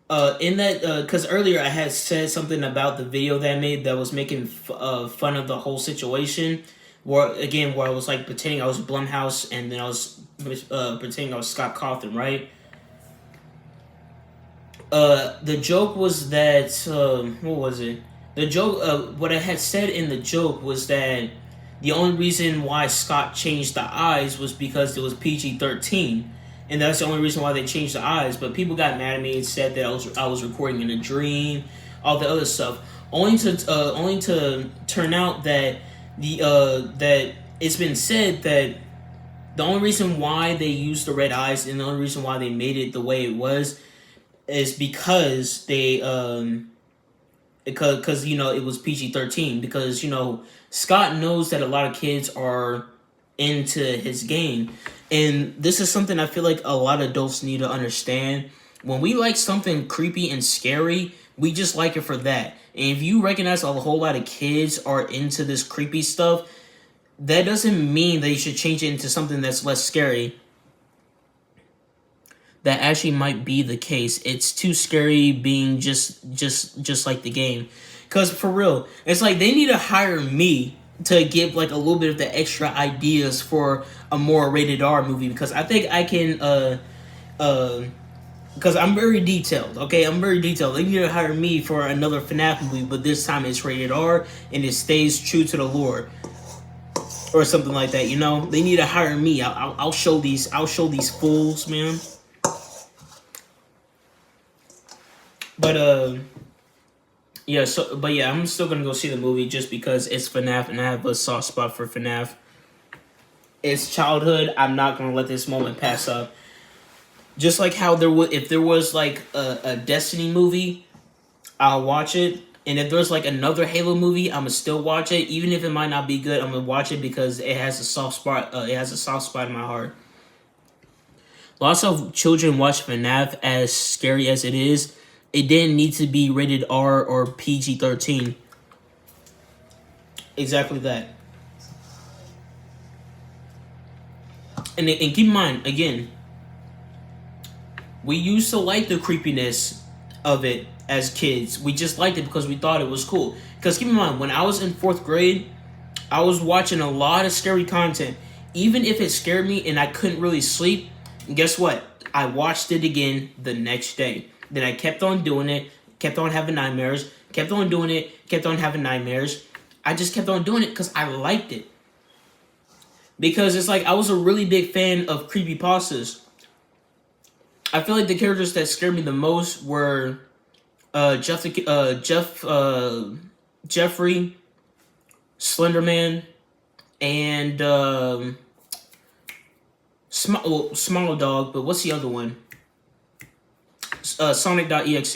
that because earlier I had said something about the video that I made that was making fun of the whole situation. Where I was like pretending I was Blumhouse, and then I was pretending I was Scott Cawthon, right? The joke was that what was it? The joke, what I had said in the joke was that the only reason why Scott changed the eyes was because it was PG-13, and that's the only reason why they changed the eyes. But people got mad at me and said that I was recording in a dream, all the other stuff, only to turn out that that it's been said that the only reason why they used the red eyes and the only reason why they made it the way it was is because they because it was PG-13, because Scott knows that a lot of kids are into his game, and this is something I feel like a lot of adults need to understand. When we like something creepy and scary, we just like it for that. And if you recognize a whole lot of kids are into this creepy stuff, that doesn't mean that you should change it into something that's less scary. That actually might be the case. It's too scary being just like the game. Because for real, it's like they need to hire me to give like a little bit of the extra ideas for a more rated R movie, because I think I can because I'm very detailed, okay? I'm very detailed. They need to hire me for another FNAF movie, but this time it's rated R and it stays true to the lore, or something like that. They need to hire me. I'll show these fools, man. But yeah. I'm still gonna go see the movie just because it's FNAF and I have a soft spot for FNAF. It's childhood. I'm not gonna let this moment pass up. Just like how if there was like a Destiny movie, I'll watch it. And if there's like another Halo movie, I'm gonna still watch it, even if it might not be good. I'm gonna watch it because it has a soft spot. It has a soft spot in my heart. Lots of children watch FNAF, as scary as it is. It didn't need to be rated R or PG-13. Exactly that. And keep in mind, again, we used to like the creepiness of it as kids. We just liked it because we thought it was cool. Because keep in mind, when I was in 4th grade, I was watching a lot of scary content. Even if it scared me and I couldn't really sleep, guess what? I watched it again the next day. Then I kept on doing it, kept on having nightmares, kept on doing it, kept on having nightmares. I just kept on doing it because I liked it. Because it's like I was a really big fan of creepypastas. I feel like the characters that scared me the most were Jeffrey, Slenderman, and Small Dog. But what's the other one? Sonic.exe.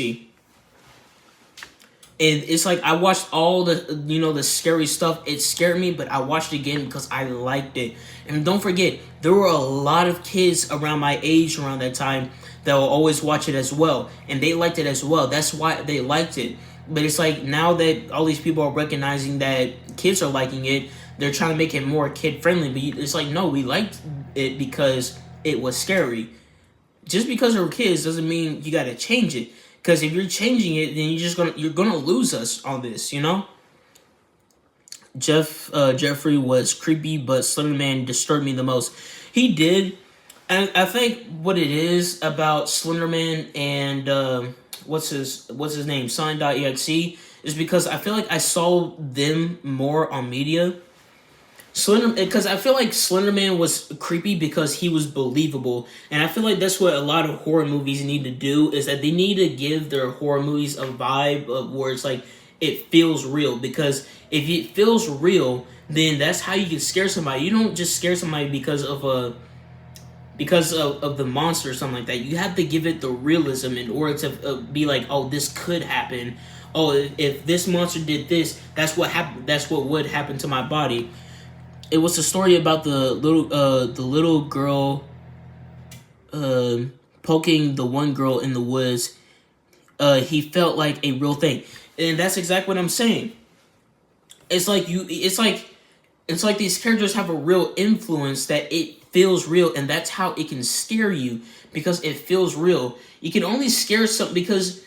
It's like I watched all the the scary stuff. It scared me, but I watched it again because I liked it. And don't forget, there were a lot of kids around my age around that time that will always watch it as well, and they liked it as well. That's why they liked it. But it's like now that all these people are recognizing that kids are liking it, they're trying to make it more kid friendly. But it's like, no, we liked it because it was scary. Just because we're kids doesn't mean you gotta change it. Because if you're changing it, then you're gonna lose us on this, Jeffrey was creepy, but Slenderman disturbed me the most. He did, and I think what it is about Slenderman and what's his name, Sonic.exe, is because I feel like I saw them more on media. Slender, because I feel like Slenderman was creepy because he was believable, and I feel like that's what a lot of horror movies need to do, is that they need to give their horror movies a vibe of where it's like it feels real. Because if it feels real, then that's how you can scare somebody. You don't just scare somebody because of the monster or something like that. You have to give it the realism in order to be like, oh, this could happen. Oh, if this monster did this, that's what happened. That's what would happen to my body. It was a story about the little girl poking the one girl in the woods. He felt like a real thing, and that's exactly what I'm saying. It's like it's like these characters have a real influence that it feels real, and that's how it can scare you, because it feels real. You can only scare something because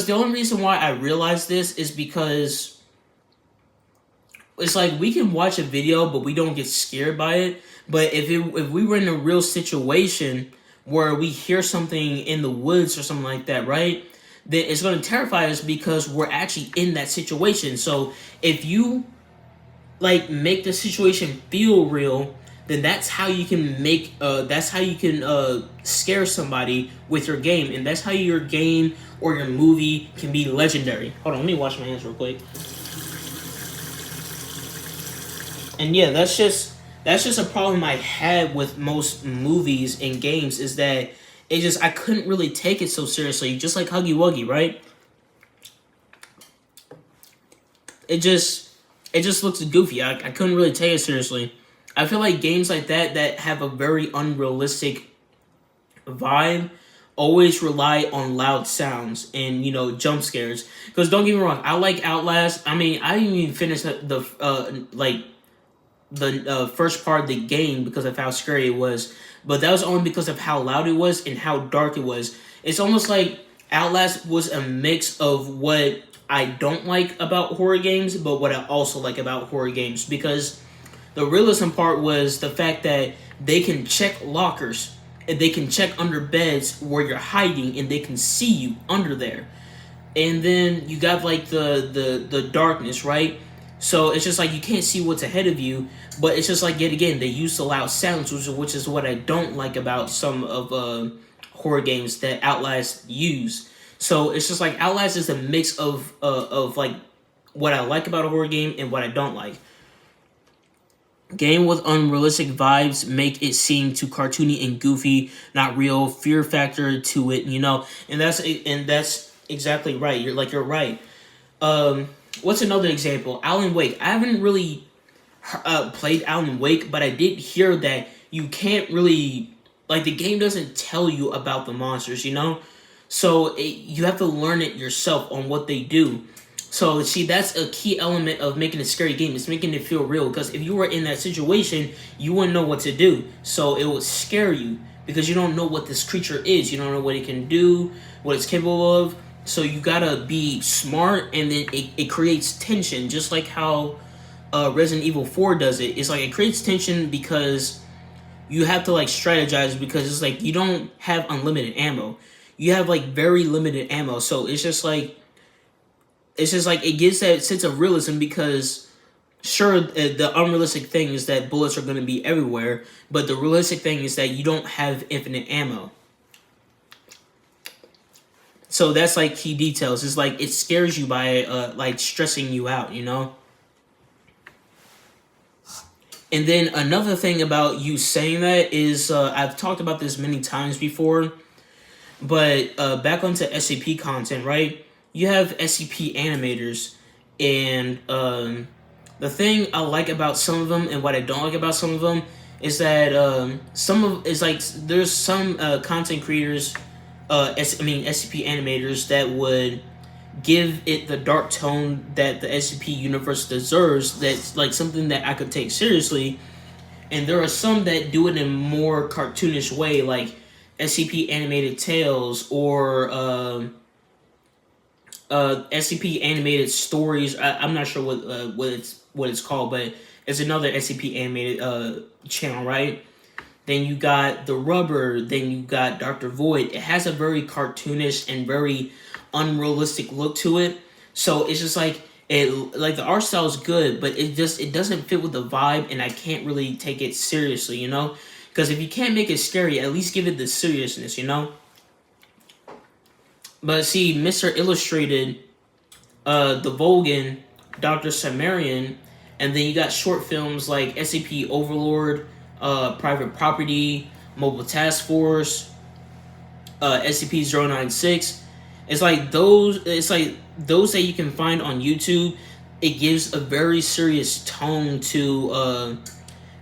the only reason why I realize this is because it's like we can watch a video but we don't get scared by it. But if we were in a real situation where we hear something in the woods or something like that, right? Then it's going to terrify us because we're actually in that situation. So if you like make the situation feel real, then that's how you can scare somebody with your game, and that's how your game or your movie can be legendary. Hold on, let me wash my hands real quick. And yeah, that's just a problem I had with most movies and games, is that I couldn't really take it so seriously, just like Huggy Wuggy, right? It just looks goofy. I couldn't really take it seriously. I feel like games like that have a very unrealistic vibe always rely on loud sounds and, jump scares. Because don't get me wrong, I like Outlast. I mean, I didn't even finish the first part of the game because of how scary it was. But that was only because of how loud it was and how dark it was. It's almost like Outlast was a mix of what I don't like about horror games, but what I also like about horror games. Because the realism part was the fact that they can check lockers, and they can check under beds where you're hiding, and they can see you under there. And then you got like the darkness, right? So it's just like you can't see what's ahead of you, but it's just like, yet again, they use the loud sounds, which is what I don't like about some of horror games that Outlast use. So it's just like Outlast is a mix of like what I like about a horror game and what I don't like. Game with unrealistic vibes make it seem too cartoony and goofy, not real. Fear factor to it, and that's exactly right. You're right. What's another example? Alan Wake. I haven't really played Alan Wake, but I did hear that you can't really, like, the game doesn't tell you about the monsters, so you have to learn it yourself on what they do. So, see, that's a key element of making a scary game. It's making it feel real. Because if you were in that situation, you wouldn't know what to do. So, it would scare you. Because you don't know what this creature is. You don't know what it can do, what it's capable of. So, you gotta be smart, and then it creates tension. Just like how Resident Evil 4 does it. It's like it creates tension because you have to, like, strategize. Because it's like you don't have unlimited ammo. You have, like, very limited ammo. So, it's just like it gives that sense of realism, because sure, the unrealistic thing is that bullets are going to be everywhere, but the realistic thing is that you don't have infinite ammo. So that's like key details. It's like it scares you by like stressing you out, And then another thing about you saying that is I've talked about this many times before, but back onto SCP content, right? You have SCP animators, and the thing I like about some of them and what I don't like about some of them is that there's some content creators, SCP animators, that would give it the dark tone that the SCP universe deserves. That's like something that I could take seriously, and there are some that do it in a more cartoonish way, like SCP Animated Tales or SCP Animated Stories. I'm not sure what it's called, but it's another SCP Animated channel, right? Then you got The Rubber. Then you got Dr. Void. It has a very cartoonish and very unrealistic look to it. So it's just like It like the art style is good, but it doesn't fit with the vibe, and I can't really take it seriously, you know. Because if you can't make it scary, at least give it the seriousness, you know. But see, Mr. Illustrated, The Volgan, Dr. Sumerian, and then you got short films like SCP Overlord, Private Property, Mobile Task Force, SCP-096. It's like those. It's like those that you can find on YouTube. It gives a very serious tone to,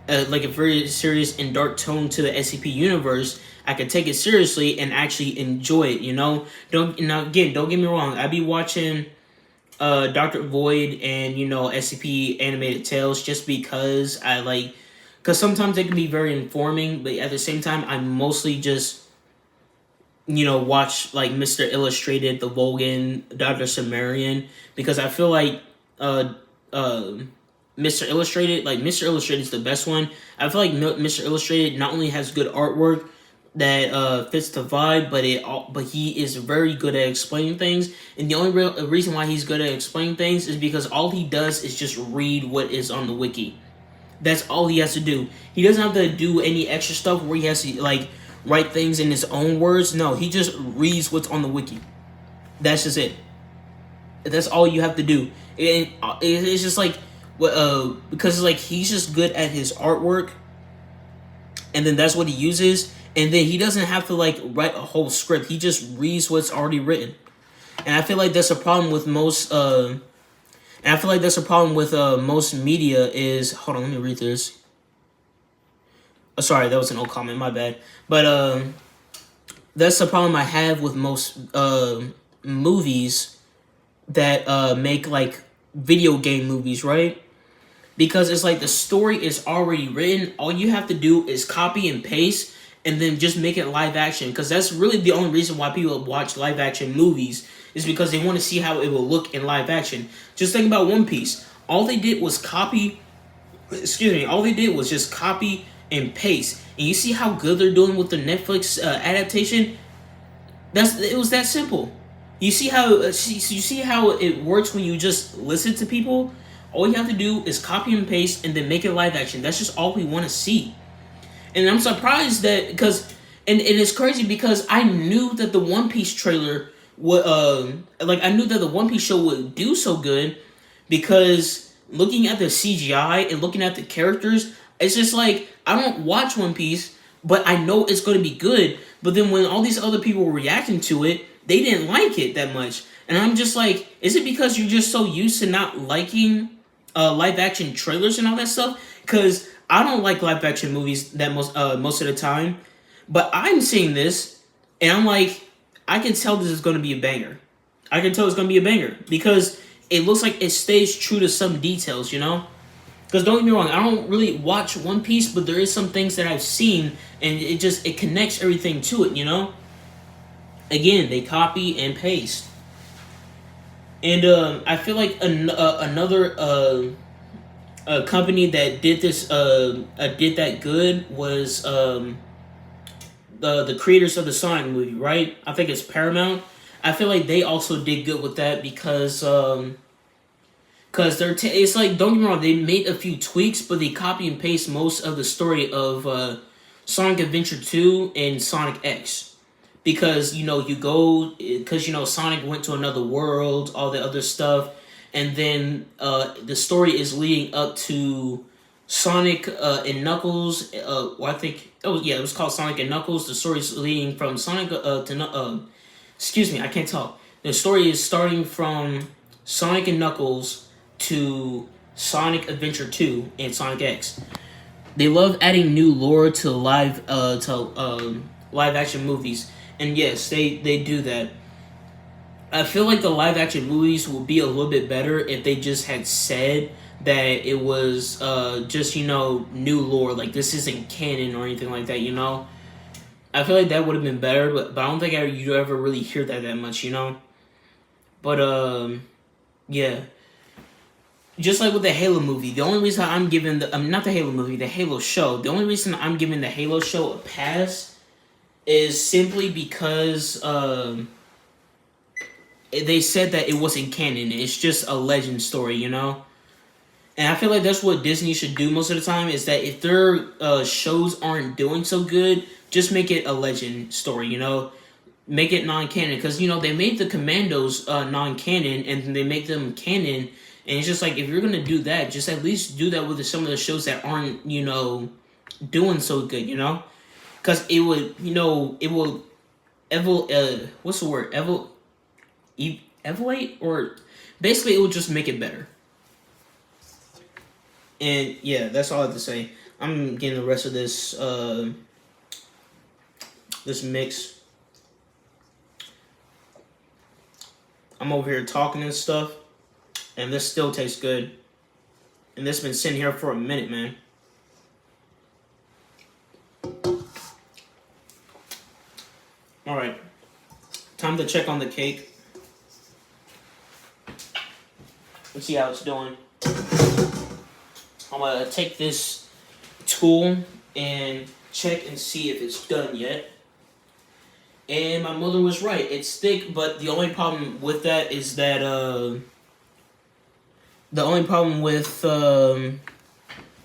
like a very serious and dark tone to the SCP universe. I could take it seriously and actually enjoy it. You know, don't get me wrong. I be watching Dr. Void and SCP Animated Tales just because I like, because sometimes they can be very informing, but at the same time I mostly just watch like Mr. Illustrated, The Volgan, Dr. Sumerian, because I feel like Mr. Illustrated is the best one. I feel like Mr. Illustrated not only has good artwork that fits the vibe, but he is very good at explaining things. And the only reason why he's good at explaining things is because all he does is just read what is on the wiki. That's all he has to do. He doesn't have to do any extra stuff where he has to like write things in his own words. No, he just reads what's on the wiki. That's just it. That's all you have to do. It's just like because like he's just good at his artwork, and then that's what he uses. And then he doesn't have to like write a whole script. He just reads what's already written. And I feel like that's a problem with most most media is, hold on, let me read this. Oh, sorry, that was an old comment, my bad. But that's the problem I have with most movies that make like video game movies, right? Because it's like the story is already written. All you have to do is copy and paste and then just make it live action. Because that's really the only reason why people watch live action movies, is because they want to see how it will look in live action. Just think about One Piece. All they did was just copy and paste. And you see how good they're doing with the Netflix adaptation? It was that simple. You see how it works when you just listen to people? All you have to do is copy and paste and then make it live action. That's just all we want to see. And I'm surprised that, and it's crazy because I knew that the One Piece trailer would, I knew that the One Piece show would do so good, because looking at the CGI and looking at the characters, it's just like, I don't watch One Piece, but I know it's going to be good. But then when all these other people were reacting to it, they didn't like it that much. And I'm just like, is it because you're just so used to not liking live action trailers and all that stuff? Because I don't like live action movies that most of the time, but I'm seeing this and I'm like, I can tell this is going to be a banger. I can tell it's going to be a banger because it looks like it stays true to some details, you know? Because don't get me wrong, I don't really watch One Piece, but there is some things that I've seen and it connects everything to it, you know? Again, they copy and paste. And I feel like another company that did this did that good was the creators of the Sonic movie, right? I think it's Paramount. I feel like they also did good with that because it's like, don't get me wrong, they made a few tweaks, but they copy and paste most of the story of Sonic Adventure 2 and Sonic X. Because Sonic went to another world, all the other stuff, and then the story is leading up to Sonic and Knuckles. It was called Sonic and Knuckles. The story is leading from Sonic excuse me, I can't talk. The story is starting from Sonic and Knuckles to Sonic Adventure 2 and Sonic X. They love adding new lore to live action movies. And yes, they do that. I feel like the live action movies would be a little bit better if they just had said that it was just, new lore. Like, this isn't canon or anything like that, you know? I feel like that would have been better, but I don't think you'd ever really hear that much, you know? But, yeah. Just like with the Halo movie, the only reason I'm giving the Halo show, the only reason I'm giving the Halo show a pass is simply because they said that it wasn't canon. It's just a legend story, you know. And I feel like that's what Disney should do most of the time. Is that if their shows aren't doing so good, just make it a legend story, you know. Make it non-canon, because you know they made the Commandos non-canon, and they make them canon. And it's just like, if you're gonna do that, just at least do that with some of the shows that aren't, you know, doing so good, you know, because it would, you know, it will, what's the word, evaluate, or basically it will just make it better. And yeah, that's all I have to say. I'm getting the rest of this this mix. I'm over here talking and stuff, and this still tastes good. And this has been sitting here for a minute, man. All right, time to check on the cake. Let's see how it's doing. I'm gonna take this tool and check and see if it's done yet. And my mother was right. It's thick, but the only problem with that is that the only problem with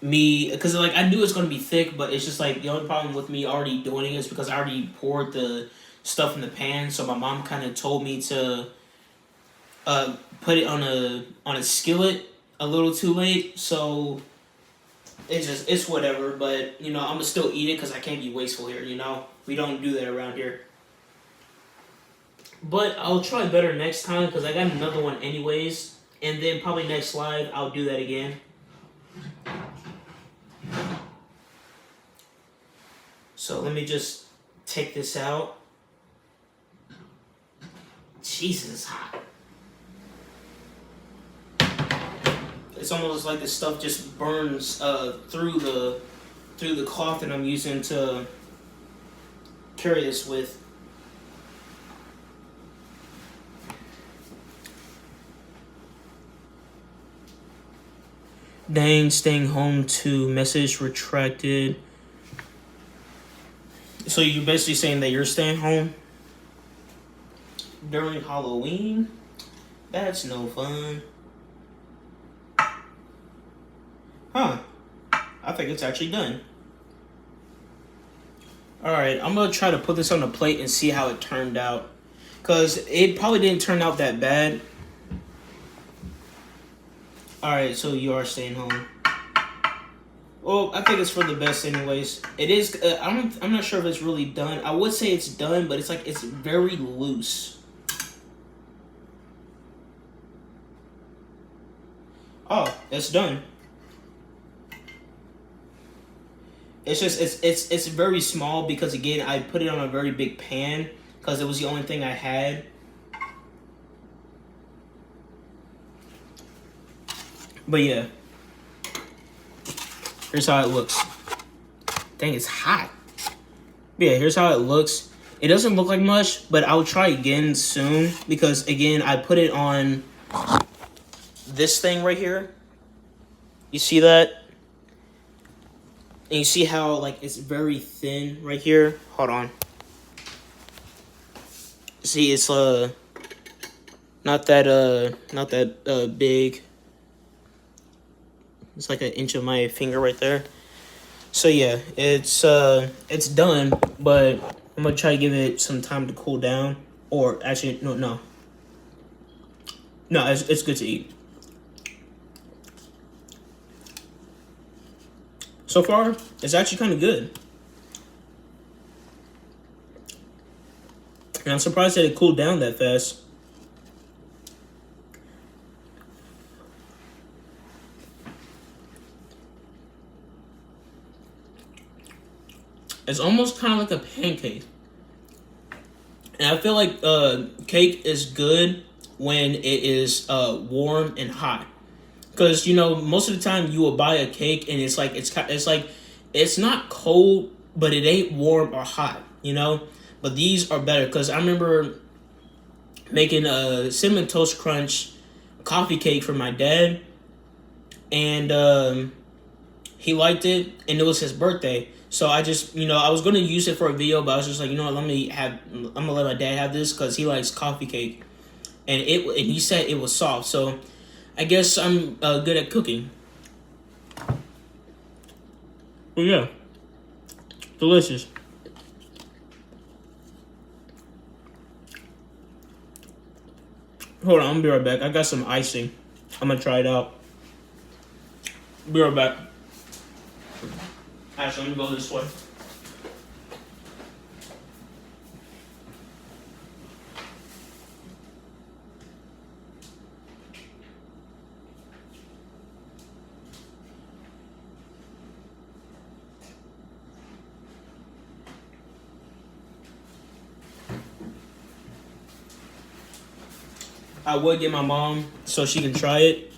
me, because like I knew it's gonna be thick, but it's just like the only problem with me already doing it is because I already poured the stuff in the pan. So my mom kind of told me to put it on a skillet a little too late. So it's whatever. But you know, I'm gonna still eat it because I can't be wasteful here. You know, we don't do that around here. But I'll try better next time because I got another one anyways. And then probably next live, I'll do that again. So let me just take this out. Jesus, hot. It's almost like this stuff just burns through the cloth that I'm using to carry this with. Dang, staying home to message retracted. So you're basically saying that you're staying home during Halloween? That's no fun. Huh. I think it's actually done. Alright, I'm gonna try to put this on a plate and see how it turned out. Because it probably didn't turn out that bad. Alright, so you are staying home. Well, I think it's for the best anyways. It is, I'm not sure if it's really done. I would say it's done, but it's like, it's very loose. Oh, it's done. It's just, it's very small because again, I put it on a very big pan because it was the only thing I had. But yeah, here's how it looks. Dang, it's hot. But yeah, here's how it looks. It doesn't look like much, but I'll try again soon because again, I put it on this thing right here. You see that? And you see how like it's very thin right here? Hold on. See, it's not that big. It's like an inch of my finger right there. So yeah, it's done, but I'm gonna try to give it some time to cool down. Or actually, no, it's good to eat. So far, it's actually kind of good. And I'm surprised that it cooled down that fast. It's almost kind of like a pancake. And I feel like cake is good when it is warm and hot. Because, you know, most of the time you will buy a cake and it's like, it's not cold, but it ain't warm or hot, you know? But these are better because I remember making a Cinnamon Toast Crunch coffee cake for my dad. And he liked it and it was his birthday. So I just, you know, I was going to use it for a video, but I was just like, you know what, I'm going to let my dad have this because he likes coffee cake. and he said it was soft. So I guess I'm good at cooking. But yeah, delicious. Hold on, I'm gonna be right back. I got some icing. I'm gonna try it out. Be right back. Actually, let me go this way. I would get my mom so she can try it,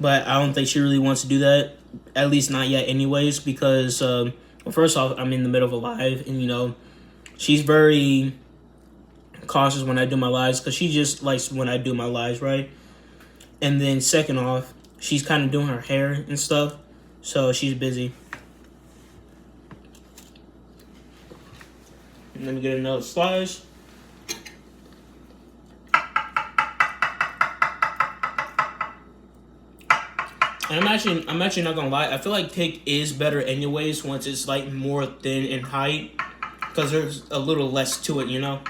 but I don't think she really wants to do that. At least not yet, anyways. Because well, first off, I'm in the middle of a live, and she's very cautious when I do my lives because she just likes when I do my lives, right? And then second off, she's kind of doing her hair and stuff, so she's busy. And let me get another slice. And I'm actually not gonna lie. I feel like cake is better anyways once it's like more thin in height, because there's a little less to it.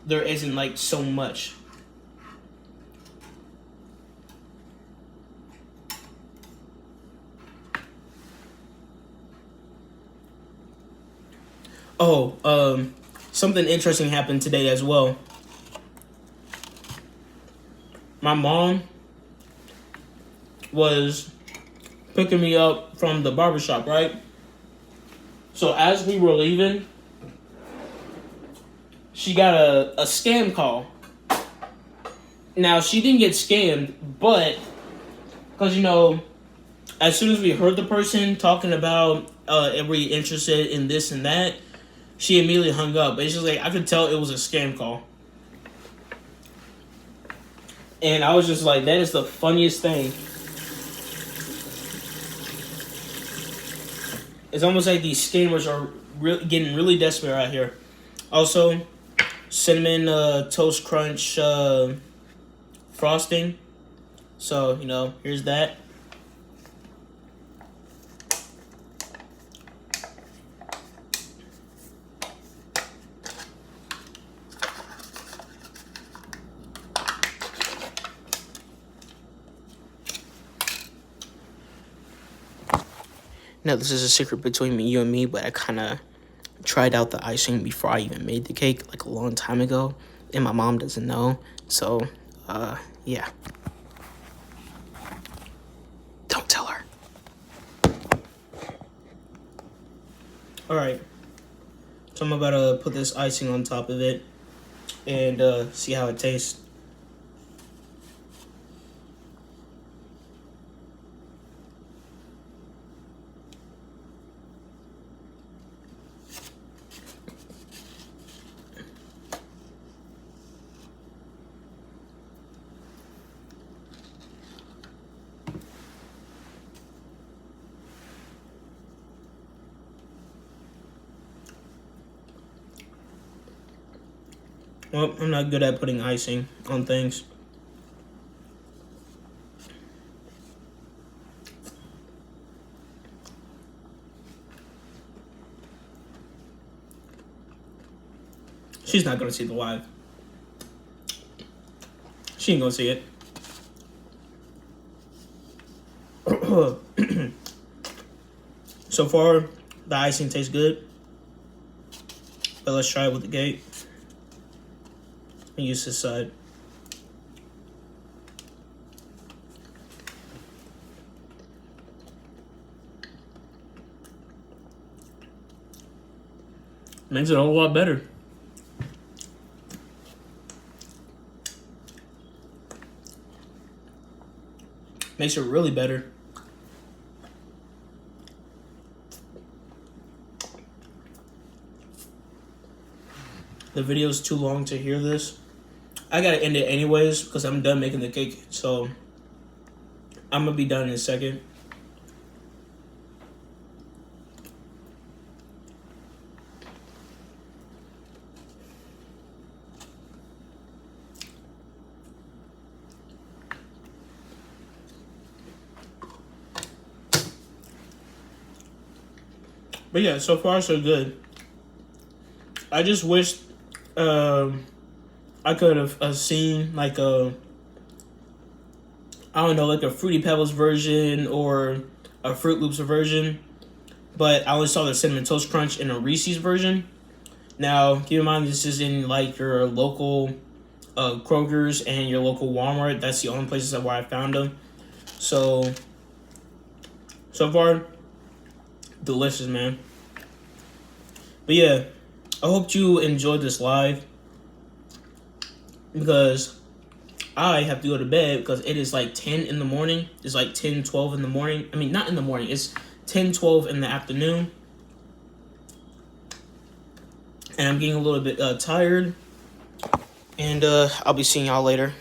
There isn't like so much. Oh, something interesting happened today as well. My mom was picking me up from the barbershop, right? So as we were leaving, she got a scam call. Now, she didn't get scammed, but because, as soon as we heard the person talking about we interested in this and that, she immediately hung up. But it's just like, I could tell it was a scam call. And I was just like, that is the funniest thing. It's almost like these scammers are getting really desperate out here. Also, cinnamon toast crunch frosting. So, here's that. Now, this is a secret between you and me, but I kind of tried out the icing before I even made the cake, like a long time ago, and my mom doesn't know. So, yeah. Don't tell her. Alright. So I'm about to put this icing on top of it and see how it tastes. Well, I'm not good at putting icing on things. She's not gonna see the live. She ain't gonna see it. So far, the icing tastes good. But let's try it with the cake. And use this side. Makes it a whole lot better. Makes it really better. The video's too long to hear this. I gotta end it anyways because I'm done making the cake. So I'm gonna be done in a second. But yeah, so far so good. I just wish I could have seen like a, I don't know, like a Fruity Pebbles version or a Fruit Loops version. But I only saw the Cinnamon Toast Crunch in a Reese's version. Now, keep in mind this is in like your local Kroger's and your local Walmart. That's the only places where I found them. So far, delicious, man. But yeah, I hope you enjoyed this live because I have to go to bed because it is like 10 in the morning. It's like 10, 12 in the morning. I mean, not in the morning. It's 10, 12 in the afternoon. And I'm getting a little bit tired. And I'll be seeing y'all later.